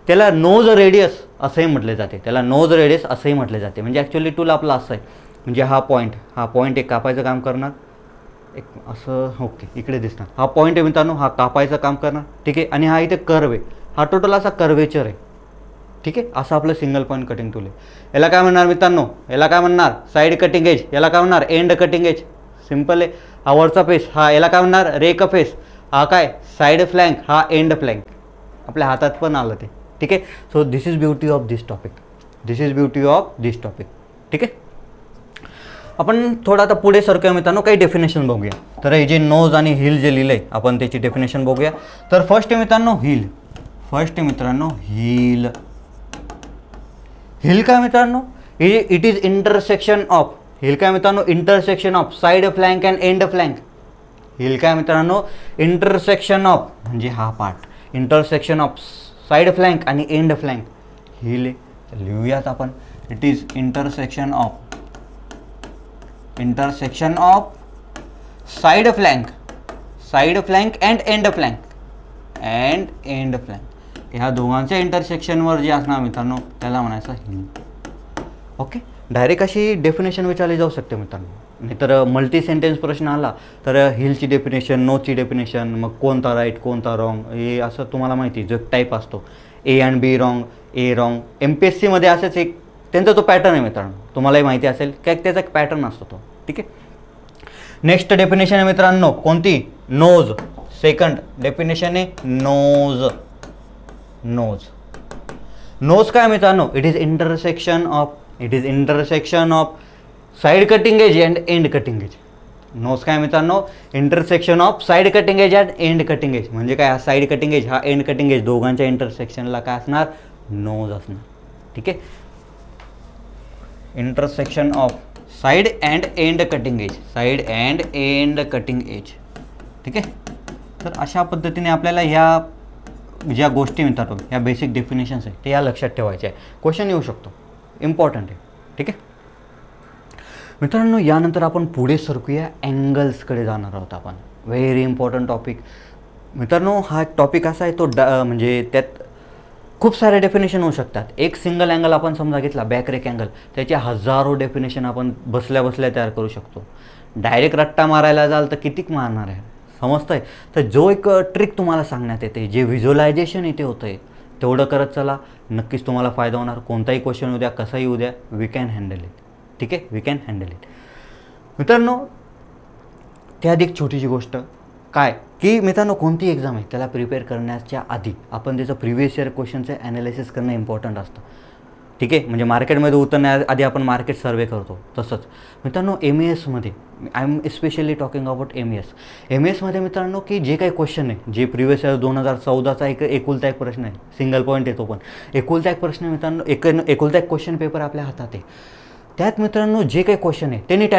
त्याला नोज रेडियस असंही म्हटले जाते. त्याला नोज रेडियस असंही म्हटले जाते. म्हणजे ॲक्च्युली टूल आपला असं आहे, म्हणजे हा पॉईंट एक कापायचं काम करणार, एक असं ओके इकडे दिसणार. हा पॉईंट आहे मित्रांनो, हा कापायचं काम करणार. ठीक आहे. आणि हा इथे कर्व आहे, हा टोटल असा कर्वेचर आहे. ठीक आहे. असं आपलं सिंगल पॉईंट कटिंग टूल आहे. याला काय म्हणणार मित्रांनो, याला काय म्हणणार साईड कटिंग एज, याला काय म्हणणार एंड कटिंग एज. सिम्पल आहे. हा वरचा फेस, हा याला काय म्हणणार रेक फेस, हा काय साईड फ्लँक, हा एंड फ्लँक. आपल्या हातात पण आलं ते. ठीक आहे. So this is beauty of this topic. ठीक आहे. आपण थोडं आता पुढे सरकूया मित्रांनो, काही डेफिनेशन बघूया. तर हे जे नोज आणि हिल जे लिहिलं आहे आपण त्याची डेफिनेशन बघूया. तर फर्स्ट आहे मित्रांनो हिल. हिल काय मित्रांनो, it is intersection of. Heel काय मित्रांनो, intersection of side flank and end flank. Heel काय मित्रांनो, इंटरसेक्शन ऑफ म्हणजे हा part, intersection of side flank आणि एंड फ्लँक हिल आहे. लिहूयात आपण. It is intersection of side flank and end flank ह्या दोघांच्या इंटरसेक्शनवर जे असणार मित्रांनो त्याला म्हणायचं हिल. ओके. डायरेक्ट अशी डेफिनेशन विचारली जाऊ शकते मित्रांनो. नाहीतर मल्टी सेंटेन्स प्रश्न आला तर हिलची डेफिनेशन, नोची डेफिनेशन, मग कोणता राईट कोणता रॉंग हे असं तुम्हाला माहिती जो टाईप असतो A and B wrong, A wrong. MPSCमध्ये असंच एक त्यांचा तो पॅटर्न आहे मित्रांनो, तुम्हालाही माहिती असेल काय त्याचा एक पॅटर्न असतो तो. ठीक आहे. नेक्स्ट डेफिनेशन आहे मित्रांनो कोणती, नोज. सेकंड डेफिनेशन आहे नोज काय मित्रांनो, it is intersection of side cutting edge and end cutting edge. Nose काय मित्रांनो, intersection of side cutting edge and end cutting edge. म्हणजे काय, हा साईड कटिंग एज हा एंड कटिंग एज दोघांच्या इंटरसेक्शनला काय असणार, नोज असणार. ठीक आहे. Intersection of side and end cutting edge. ठीक आहे. तर अशा पद्धतीने आपल्याला ह्या ज्या गोष्टी मिळतात ह्या बेसिक डेफिनेशन्स आहेत ते या लक्षात ठेवायचे आहे. क्वेश्चन येऊ शकतो, इम्पॉर्टंट आहे. ठीक आहे मित्रांनो. यानंतर आपण पुढे सरकूया, अँगल्सकडे जाणार आहोत आपण. व्हेरी इम्पॉर्टंट टॉपिक मित्रांनो. हा टॉपिक असा आहे तो म्हणजे त्यात खूप सारे डेफिनेशन होऊ शकतात. एक सिंगल अँगल आपण समजा घेतला बॅक रेक अँगल, त्याचे हजारो डेफिनेशन आपण बसल्या बसल्या तयार करू शकतो. डायरेक्ट रट्टा मारायला जाल तर कितीक मारणार आहे, समजतं आहे. तर जो एक ट्रिक तुम्हाला सांगण्यात येते, जे व्हिज्युअलायझेशन इथे होतं आहे तेवढं करत चला, नक्कीच तुम्हाला फायदा होणार. कोणताही क्वेश्चन उद्या कसाही उद्या वी कॅन हँडल इट. ठीक आहे, वी कॅन हँडल इट मित्रांनो. त्याआधी एक छोटीशी गोष्ट काय की मित्रांनो, कोणती एक्झाम आहे त्याला प्रिपेअर करण्याच्या आधी आपण त्याचं प्रिव्हियस इयर क्वेश्चनचं ॲनालिसिस करणं इम्पॉर्टंट असतं. ठीक आहे. म्हणजे मार्केटमध्ये उतरण्याआधी आपण मार्केट सर्वे करतो तसंच मित्रांनो. MESमध्ये I am specially talking about MESमध्ये मित्रांनो की जे काही क्वेश्चन आहे, जे प्रिव्हियस इयर 2014चा एकुलता एक प्रश्न आहे, सिंगल पॉईंट येतो पण एकुलता एक प्रश्न मित्रांनो, एकुलता एक क्वेश्चन पेपर आपल्या हातात आहे. त्यात मित्रांनो जे काही क्वेश्चन आहे ते नीट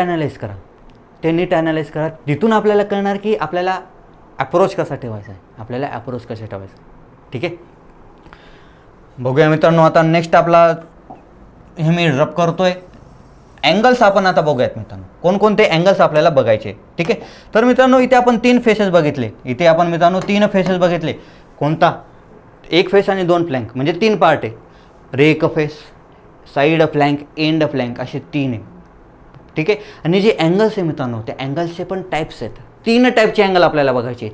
ॲनालाइज करा. तिथून आपल्याला कळणार की आपल्याला अप्रोच कसा ठेवायचा आहे. ठीक आहे. बघूया मित्रांनो. आता नेक्स्ट आपला हे मी रब करतोय अँगल्स आपण आता बघूयात मित्रांनो, कोणकोणते अँगल्स आपल्याला बघायचे. ठीक आहे. तर मित्रांनो इथे आपण 3 फेसेस बघितले. कोणता, एक फेस आणि 2 फ्लँक म्हणजे 3 पार्ट आहे. Rake face, side flank, end flank असे 3 आहे. ठीक आहे. आणि जे अँगल्स आहे मित्रांनो त्या अँगल्सचे पण टाईप्स आहेत. 3 टाईपचे अँगल आपल्याला बघायचे.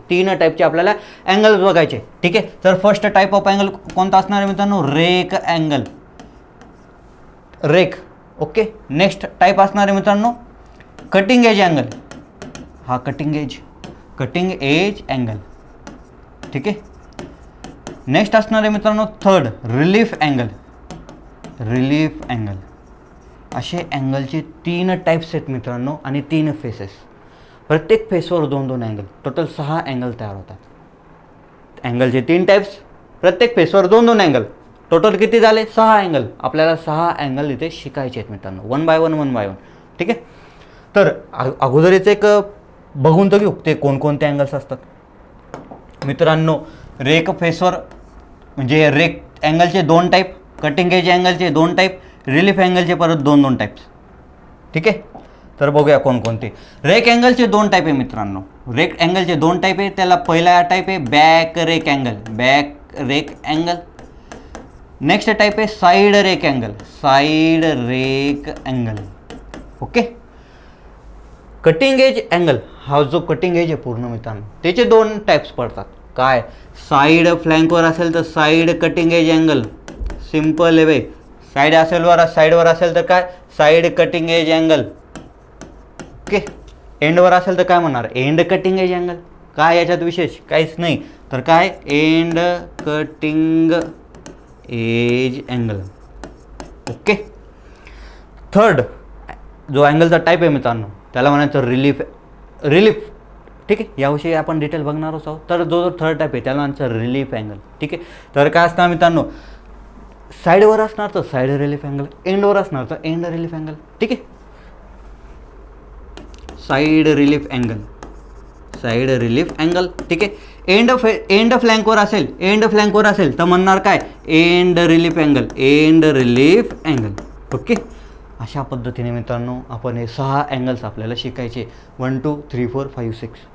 अँगल्स बघायचे. ठीक आहे. तर फर्स्ट टाईप ऑफ अँगल कोणता असणार आहे मित्रांनो, rake angle. Okay. Next type असणार आहे मित्रांनो कटिंग एज अँगल. हा कटिंग एज अँगल. ठीक आहे. नेक्स्ट असणार आहे मित्रांनो थर्ड रिलीफ अँगल. असे अँगलचे 3 टाईप्स आहेत मित्रांनो आणि 3 फेसेस. प्रत्येक फेसवर 2-2 अँगल, टोटल 6 अँगल तयार होतात. अँगलचे 3 टाईप्स, प्रत्येक फेसवर 2-2 अँगल, टोटल किती झाले 6 अँगल. आपल्याला 6 अँगल इथे शिकायचे आहेत मित्रांनो, 1 बाय 1. ठीक आहे. तर अगोदरच एक बघून तर घेऊ ते कोणकोणते अँगल्स असतात मित्रांनो. रेक फेसवर म्हणजे रेक अँगलचे 2 टाईप, कटिंग एज अँगलचे 2 टाईप, रिलीफ अँगलचे परत 2-2 टाईप्स. ठीक आहे. तर बघूया कोणकोणते. रेक अँगलचे 2 टाईप आहे मित्रांनो. रेक अँगलचे 2 टाईप आहे. त्याला पहिला टाईप आहे back rake angle, back rake angle. Next type आहे side rake angle, side rake angle. Okay. Cutting edge angle, हा जो कटिंग एज आहे पूर्ण मित्रांनो, त्याचे 2 टाईप्स पडतात. काय, साईड फ्लँकवर असेल तर side cutting edge angle, simple आहे बाई. साईड असेल साईडवर असेल तर काय, side cutting edge angle. Okay. एंडवर असेल तर काय म्हणणार, एंड कटिंग एज अँगल. काय याच्यात विशेष काहीच नाही, तर काय end cutting edge angle. Okay. Third जो अँगलचा टाईप आहे मित्रांनो, त्याला म्हणायचं रिलीफ. रिलीफ, ठीक आहे, याविषयी आपण डिटेल बघणार आहोत. तर जो थर्ड टाईप आहे त्याला म्हणायचं रिलीफ अँगल. ठीक आहे. तर काय असणार मित्रांनो, साईडवर असणार तर साईड रिलीफ अँगल, एंडवर असणार तर एंड रिलीफ अँगल. ठीक आहे. Side relief angle, side relief angle. ठीक आहे. एंड फ्लँकवर असेल तर म्हणणार काय, end relief angle, end relief angle. Okay. अशा पद्धतीने मित्रांनो आपण हे 6 अँगल्स आपल्याला शिकायचे. 1 2 3 4 5 6.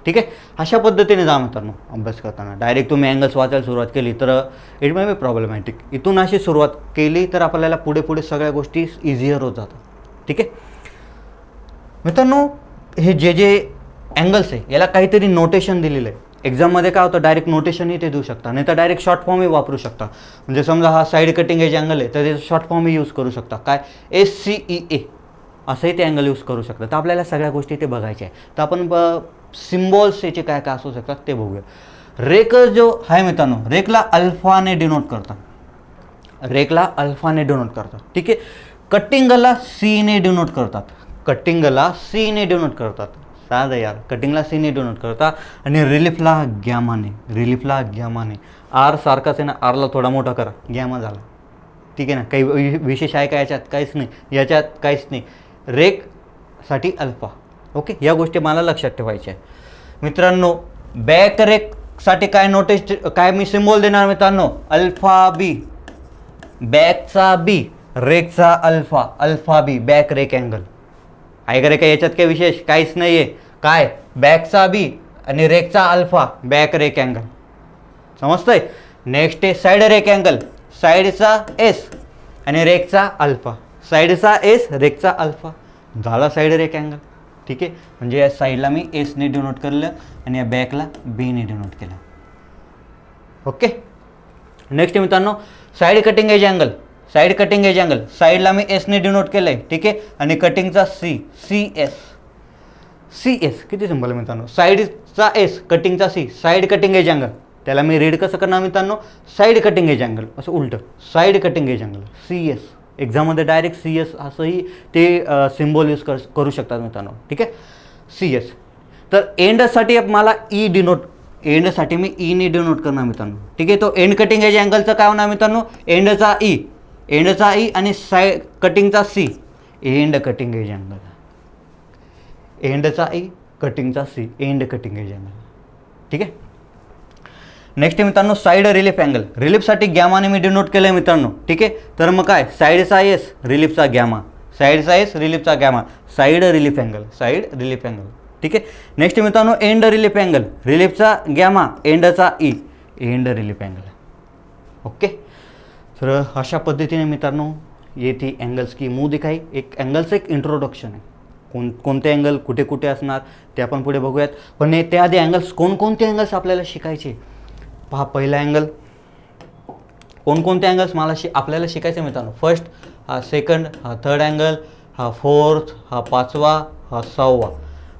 ठीक आहे. अशा पद्धतीने जा मित्रांनो अभ्यास करताना. डायरेक्ट तुम्ही अँगल्स वाचायला सुरुवात केली तर इट मे बी प्रॉब्लेमॅटिक. इथून अशी सुरुवात केली तर आपल्याला पुढे सगळ्या गोष्टी इझियर होत जातात. ठीक आहे मित्रांनो. हे जे अँगल्स आहे याला काहीतरी नोटेशन दिलेलं आहे. एक्झाममध्ये काय होतं, डायरेक्ट नोटेशनही ते देऊ शकता, नाही तर डायरेक्ट शॉर्ट फॉर्मही वापरू शकता. म्हणजे समजा हा साईड कटिंग एज अँगल आहे तर त्याचं शॉर्ट फॉर्मही यूज करू शकता. काय, SCEA असंही ते अँगल यूज करू शकता. तर आपल्याला सगळ्या गोष्टी ते बघायच्या आहे. तर आपण सिम्बॉल्स याचे काय काय असू शकतात ते बघूया. रेक जो आहे मित्रांनो, रेकला अल्फाने डिनोट करतात. रेकला अल्फाने डिनोट करतात. ठीक आहे. कटिंगला सीने डिनोट करतात. कटिंगला सीने डिनोट करतात. साधं यार, कटिंगला सीने डिनोट करतात. आणि रिलीफला गॅमाने, रिलीफला गॅमाने. आर सारखाच आहे ना, आरला थोडा मोठा करा, गॅमा झाला. ठीक आहे ना. काही विशेष आहे का याच्यात, काहीच नाही, याच्यात काहीच नाही. रेकसाठी अल्फा. ओके. या गोष्टी मला लक्षात ठेवायच्या आहे मित्रांनो. बॅक रेकसाठी काय मी सिम्बॉल देणार मित्रांनो, अल्फा बी. बॅकचा बी, रेकचा अल्फा, अल्फा बी, बॅक रेक अँगल. आहे का रे, काय याच्यात काही विशेष काहीच नाही आहे. काय, बॅकचा बी आणि रेकचा अल्फा, बॅक रेक अँगल. समजतंय. नेक्स्ट आहे साईड रेक अँगल, साईडचा एस आणि रेकचा अल्फा, साईडचा एस, रेकचा अल्फा. झाला साईड रेक अँगल. ठीक आहे. म्हणजे या साईडला मी एसने डिनोट केलं आणि या बॅकला बीने डिनोट केलं. ओके. नेक्स्ट मित्रांनो side cutting edge angle, side cutting edge angle, साईडला मी एसने डिनोट केलं आहे. ठीक आहे. आणि कटिंगचा CS, CS किती सिंपल आहे मित्रांनो. साईडचा एस, कटिंगचा C, side cutting edge angle. त्याला मी रीड कसं करणार मित्रांनो, साईड कटिंग एज अँगल, असं उलटं, side cutting edge angle CS. एक्झाममध्ये डायरेक्ट CS असंही ते सिम्बॉल यूज करू शकतात मित्रांनो. ठीक आहे. CS. तर एंडसाठी मला ई डिनोट, एंडसाठी मी ईने डिनोट करणार मित्रांनो. ठीक आहे. तो एंड कटिंग एज अँगलचं काय होणार मित्रांनो, एंडचा ई, एंडचा ई आणि साईड कटिंगचा C, end cutting edge angle. एंडचा ई, कटिंगचा C, end cutting edge angle. ठीक आहे. नेक्स्ट मित्रांनो साईड रिलीफ अँगल, रिलीफसाठी गॅमाने मी डिनोट केलं आहे मित्रांनो. ठीक आहे. तर मग काय, साईडचा एस, रिलीफचा गॅमा, साईडचा एस, रिलीफचा gamma, side relief angle, side relief angle. ठीक आहे. नेक्स्ट मित्रांनो एंड रिलीफ अँगल, रिलीफचा गॅमा, एंडचा E, end relief angle. Okay. तर अशा पद्धतीने मित्रांनो ये थी अँगल्स की मुंह दिखाई. एक अँगलचं एक इंट्रोडक्शन आहे. कोणते अँगल कुठे कुठे असणार ते आपण पुढे बघूयात. पण त्याआधी अँगल्स, कोणकोणते अँगल्स आपल्याला शिकायचे पहा. पहिला अँगल, कोणकोणते अँगल्स आपल्याला शिकायचे मित्रांनो. फर्स्ट, हा सेकंड, हा थर्ड अँगल, हा फोर्थ, हा पाचवा, हा 6वा.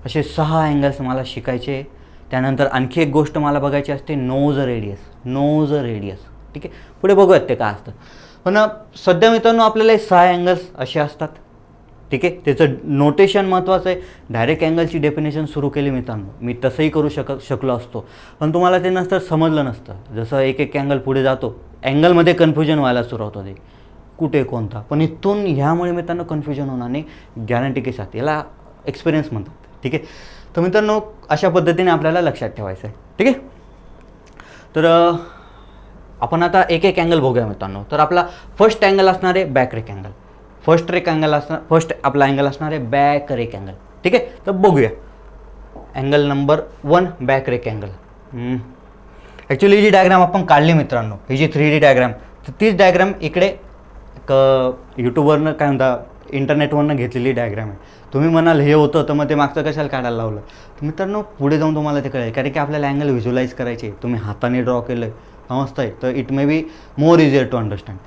असे 6 अँगल्स मला शिकायचे. त्यानंतर आणखी एक गोष्ट मला बघायची असते, नोज रेडियस, नोज रेडियस. ठीक आहे. पुढे बघूयात ते काय असतं. पण सध्या मित्रांनो आपल्याला 6 अँगल्स असे असतात. ठीक आहे. त्याचं नोटेशन महत्त्वाचं आहे. डायरेक्ट अँगलची डेफिनेशन सुरू केली मित्रांनो, मी तसंही करू शकलो असतो, पण तुम्हाला ते नंतर समजलं नसतं. जसं एक अँगल पुढे जातो, अँगलमध्ये कन्फ्युजन व्हायला सुरुवात होते, कुठे कोणता. पण इथून ह्यामुळे मित्रांनो कन्फ्युजन होणार नाही, गॅरंटी के साथ. याला एक्सपिरियन्स म्हणतात. ठीक आहे. तर मित्रांनो अशा पद्धतीने आपल्याला लक्षात ठेवायचं आहे. ठीक आहे. तर आपण आता एक अँगल बघूया मित्रांनो. तर आपला फर्स्ट अँगल असणार आहे back rake angle. First rake angle असणार, फर्स्ट आपला अँगल असणार आहे बॅक रेक्टँगल. ठीक आहे, तर बघूया angle number 1 back rake angle. Actually जी डायग्राम आपण काढली मित्रांनो, ही जी 3D डायग्राम, तर तीच डायग्राम इकडे यूट्यूबवरनं काय म्हणता इंटरनेटवरनं घेतलेली डायग्राम आहे. तुम्ही म्हणाल हे होतं तर मग ते मागचं कशाला काढायला लावलं. तर मित्रांनो पुढे जाऊन तुम्हाला ते कळेल, कारण की आपल्याला अँगल व्हिज्युअलाइज करायचे. तुम्ही हाताने ड्रॉ केलं समजतंय तर it may be more easier to understand.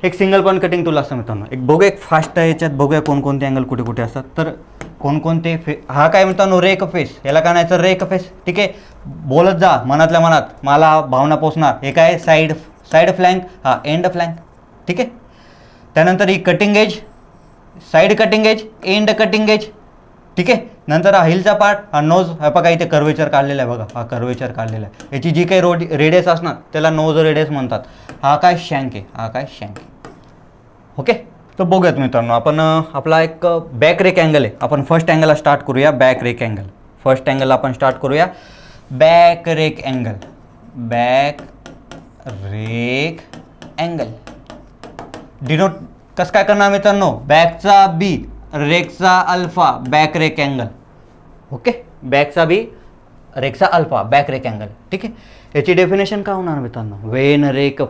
एक सिंगल पॉईंट कटिंग टूल असतं मित्रांनो. एक बघूया, एक फास्ट आहे याच्यात, बघूया कोणकोणते अँगल कुठे कुठे असतात. तर कोणकोणते हा काय मित्रांनो रेक फेस, याला काय म्हणायचं रेक फेस. ठीक आहे, बोलत जा मनातल्या मनात, मला भावना पोचणार. हे काय साईड फ्लँक, हा एंड फ्लँक. ठीक आहे, त्यानंतर ही cutting edge, side cutting edge, end cutting edge. ठीक आहे, नंतर हा हिलचा पार्ट, हा नोज, हा बघा इथे कर्वेचर काढलेला आहे बघा, हा कर्वेचर काढलेला आहे. याची जी काही रेडियस असणार त्याला नोज रेडियस म्हणतात. हा काय शँक आहे, हा काय शँक आहे. ओके, तर बघूयात मित्रांनो आपण आपला एक बॅक रेक अँगल आहे. आपण फर्स्ट अँगलला स्टार्ट करूया back rake angle. First angle आपण स्टार्ट करूया back rake angle. Back rake angle denote कसं काय करणार मित्रांनो, बॅकचा बी, रेकचा alpha, back rake angle. Okay, बॅकचा बी, रेकचा अल्फा, बॅक रेक अँगल. ठीक आहे, याची डेफिनेशन काय होणार मित्रांनो, वेन रेक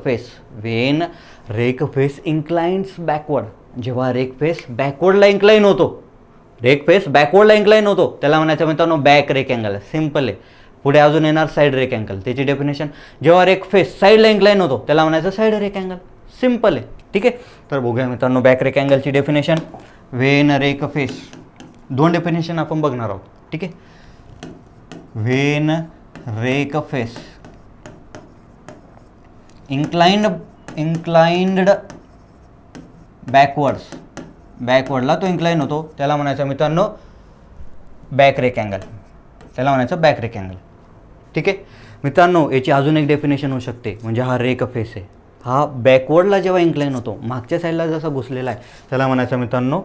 फेस इन्क्लाइन्स बॅकवर्ड. जेव्हा रेक फेस बॅकवर्डला इन्क्लाइन होतो, रेक फेस बॅकवर्डला इन्क्लाइन होतो त्याला म्हणायचं मित्रांनो बॅक रेक अँगल. सिम्पल आहे. पुढे अजून येणार साईड रेक अँगल. त्याची डेफिनेशन जेव्हा रेक फेस साईडला इन्क्लाइन होतो त्याला म्हणायचं साईड रेक अँगल. सिम्पल आहे. ठीक आहे, तर बघूया मित्रांनो बॅक रेक अँगलची डेफिनेशन. वेन रेक फेस, दोन डेफिनेशन आपण बघणार आहोत. ठीक आहे, वेन रेक फेस इन्क्लाइंड बॅकवर्डला तो इन्क्लाइन होतो त्याला म्हणायचं मित्रांनो बॅक रेक अँगल. त्याला म्हणायचं बॅक रेक अँगल. ठीक आहे मित्रांनो, याची अजून एक डेफिनेशन होऊ शकते. म्हणजे हा रेक फेस आहे, हा बॅकवर्डला जेव्हा इन्क्लाइन होतो, मागच्या साईडला जसा घुसलेला आहे त्याला म्हणायचं मित्रांनो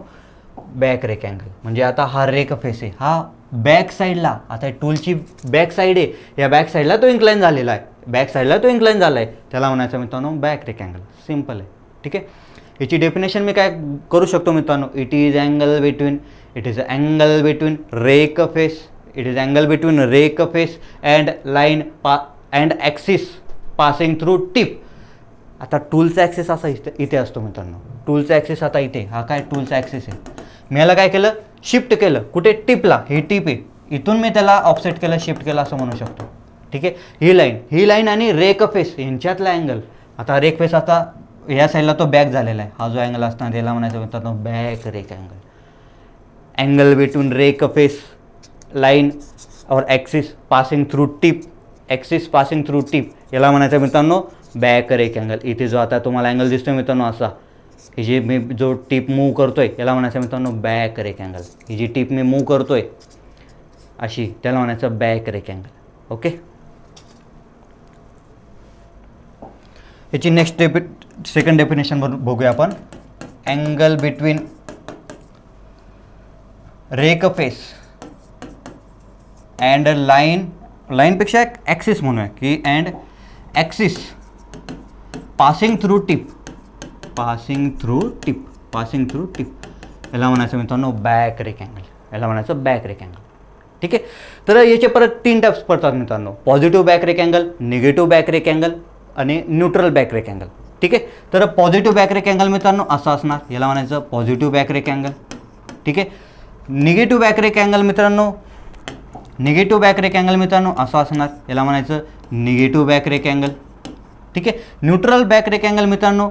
बॅक रेक अँगल. म्हणजे आता हा रेक फेस आहे, हा बॅक साईडला, आता टूलची बॅक साईड आहे, या बॅक साईडला तो इन्क्लाइन झालेला आहे, बॅक साईडला तो इन्क्लाइन झाला आहे त्याला म्हणायचं मित्रांनो बॅक रेक अँगल. सिम्पल आहे. ठीक आहे, याची डेफिनेशन मी काय करू शकतो मित्रांनो, it is angle between rake face, it is angle between rake face and line and axis passing through tip. आता टूलचा ॲक्सिस असा इथे असतो मित्रांनो, टूलचा ॲक्सिस आता इथे, हा काय टूलचा ॲक्सिस आहे. मी याला काय केलं, शिफ्ट केलं कुठे, टिपला. ही टिप आहे, इथून मी त्याला ऑफसेट केलं, शिफ्ट केलं असं म्हणू शकतो. ठीक आहे, ही लाईन आणि रेक फेस यांच्यातला अँगल. आता रेक फेस आता या साईडला तो बॅक झालेला आहे, हा जो अँगल असणार याला म्हणायचं मित्रांनो back rake angle. Angle between rake face line और axis passing through tip, axis passing through tip याला म्हणायचं मित्रांनो बॅक रेक अँगल. इथे जो आता तुम्हाला अँगल दिसतोय मित्रांनो असा, ही जी मी जो टिप मूव्ह करतोय याला म्हणायचं मित्रांनो बॅक रेक अँगल. ही जी टिप मी मूव्ह करतोय अशी त्याला म्हणायचं बॅक रेक अँगल. ओके, याची नेक्स्ट सेकंड डेफिनेशन बघूया आपण. Angle between rake face and लाईनपेक्षा ॲक्सिस म्हणूया की and axis passing through tip याला म्हणायचं मित्रांनो बॅक रेक अँगल. याला म्हणायचं बॅक रेक अँगल. ठीक आहे, तर याचे परत 3 टाइप्स पडतात मित्रांनो, positive back rake angle, negative back rake angle आणि न्यूट्रल बॅक रेक अँगल. ठीक आहे, तर पॉझिटिव्ह बॅक रेक अँगल मित्रांनो असं असणार, याला म्हणायचं पॉझिटिव्ह बॅक रेक अँगल. ठीक आहे, निगेटिव्ह बॅक रेक अँगल मित्रांनो असं असणार, याला म्हणायचं निगेटिव्ह बॅक रेक अँगल. ठीक आहे, न्यूट्रल बॅक रेक अँगल मित्रांनो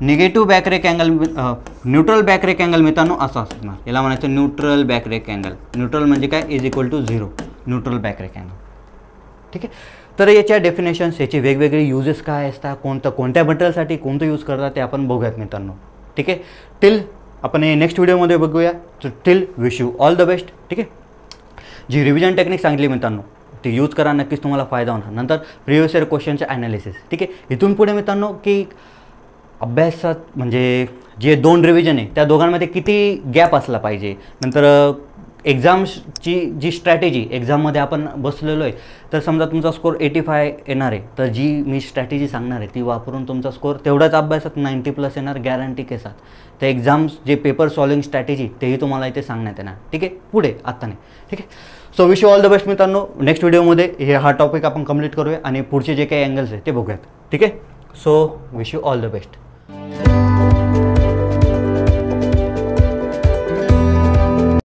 न्यूट्रल बॅक रेक अँगल मित्रांनो असं असणार, याला म्हणायचं neutral back rake angle. Neutral म्हणजे काय, is equal to 0, neutral back rake angle. ठीक आहे, तर याच्या डेफिनेशन्स, याचे वेगवेगळे यूजेस काय असतात, कोणत्या मटेरियलसाठी कोणतं यूज करतात ते आपण बघूयात मित्रांनो. ठीक आहे, टिल आपण हे नेक्स्ट व्हिडिओमध्ये बघूया. Till wish you all the best. ठीक आहे, जी रिव्हिजन टेक्निक सांगितली मित्रांनो ती यूज करा, नक्कीच तुम्हाला फायदा होणार. नंतर प्रिव्हियस इयर क्वेश्चनचे ॲनालिसिस. ठीक आहे, इथून पुढे मित्रांनो की अभ्यासात म्हणजे जे 2 रिव्हिजन आहे त्या दोघांमध्ये किती गॅप असला पाहिजे, नंतर एक्झाम्सची जी स्ट्रॅटेजी एक्झाममध्ये आपण बसलेलो आहे, तर समजा तुमचा स्कोर 85 येणार आहे, तर जी मी स्ट्रॅटेजी सांगणार आहे ती वापरून तुमचा स्कोर तेवढ्याच अभ्यासात 90+ येणार गॅरंटी के साथ. तर एक्झाम्स जे पेपर सॉल्विंग स्ट्रॅटेजी तेही तुम्हाला इथे सांगण्यात येणार. ठीक आहे, पुढे आत्ता नाही. ठीक आहे, so wish you all the best मित्रांनो. नेक्स्ट व्हिडिओमध्ये हा टॉपिक आपण कंप्लीट करूया आणि पुढचे जे काही अँगल्स आहे ते बघूयात. ठीक आहे, so wish you all the best.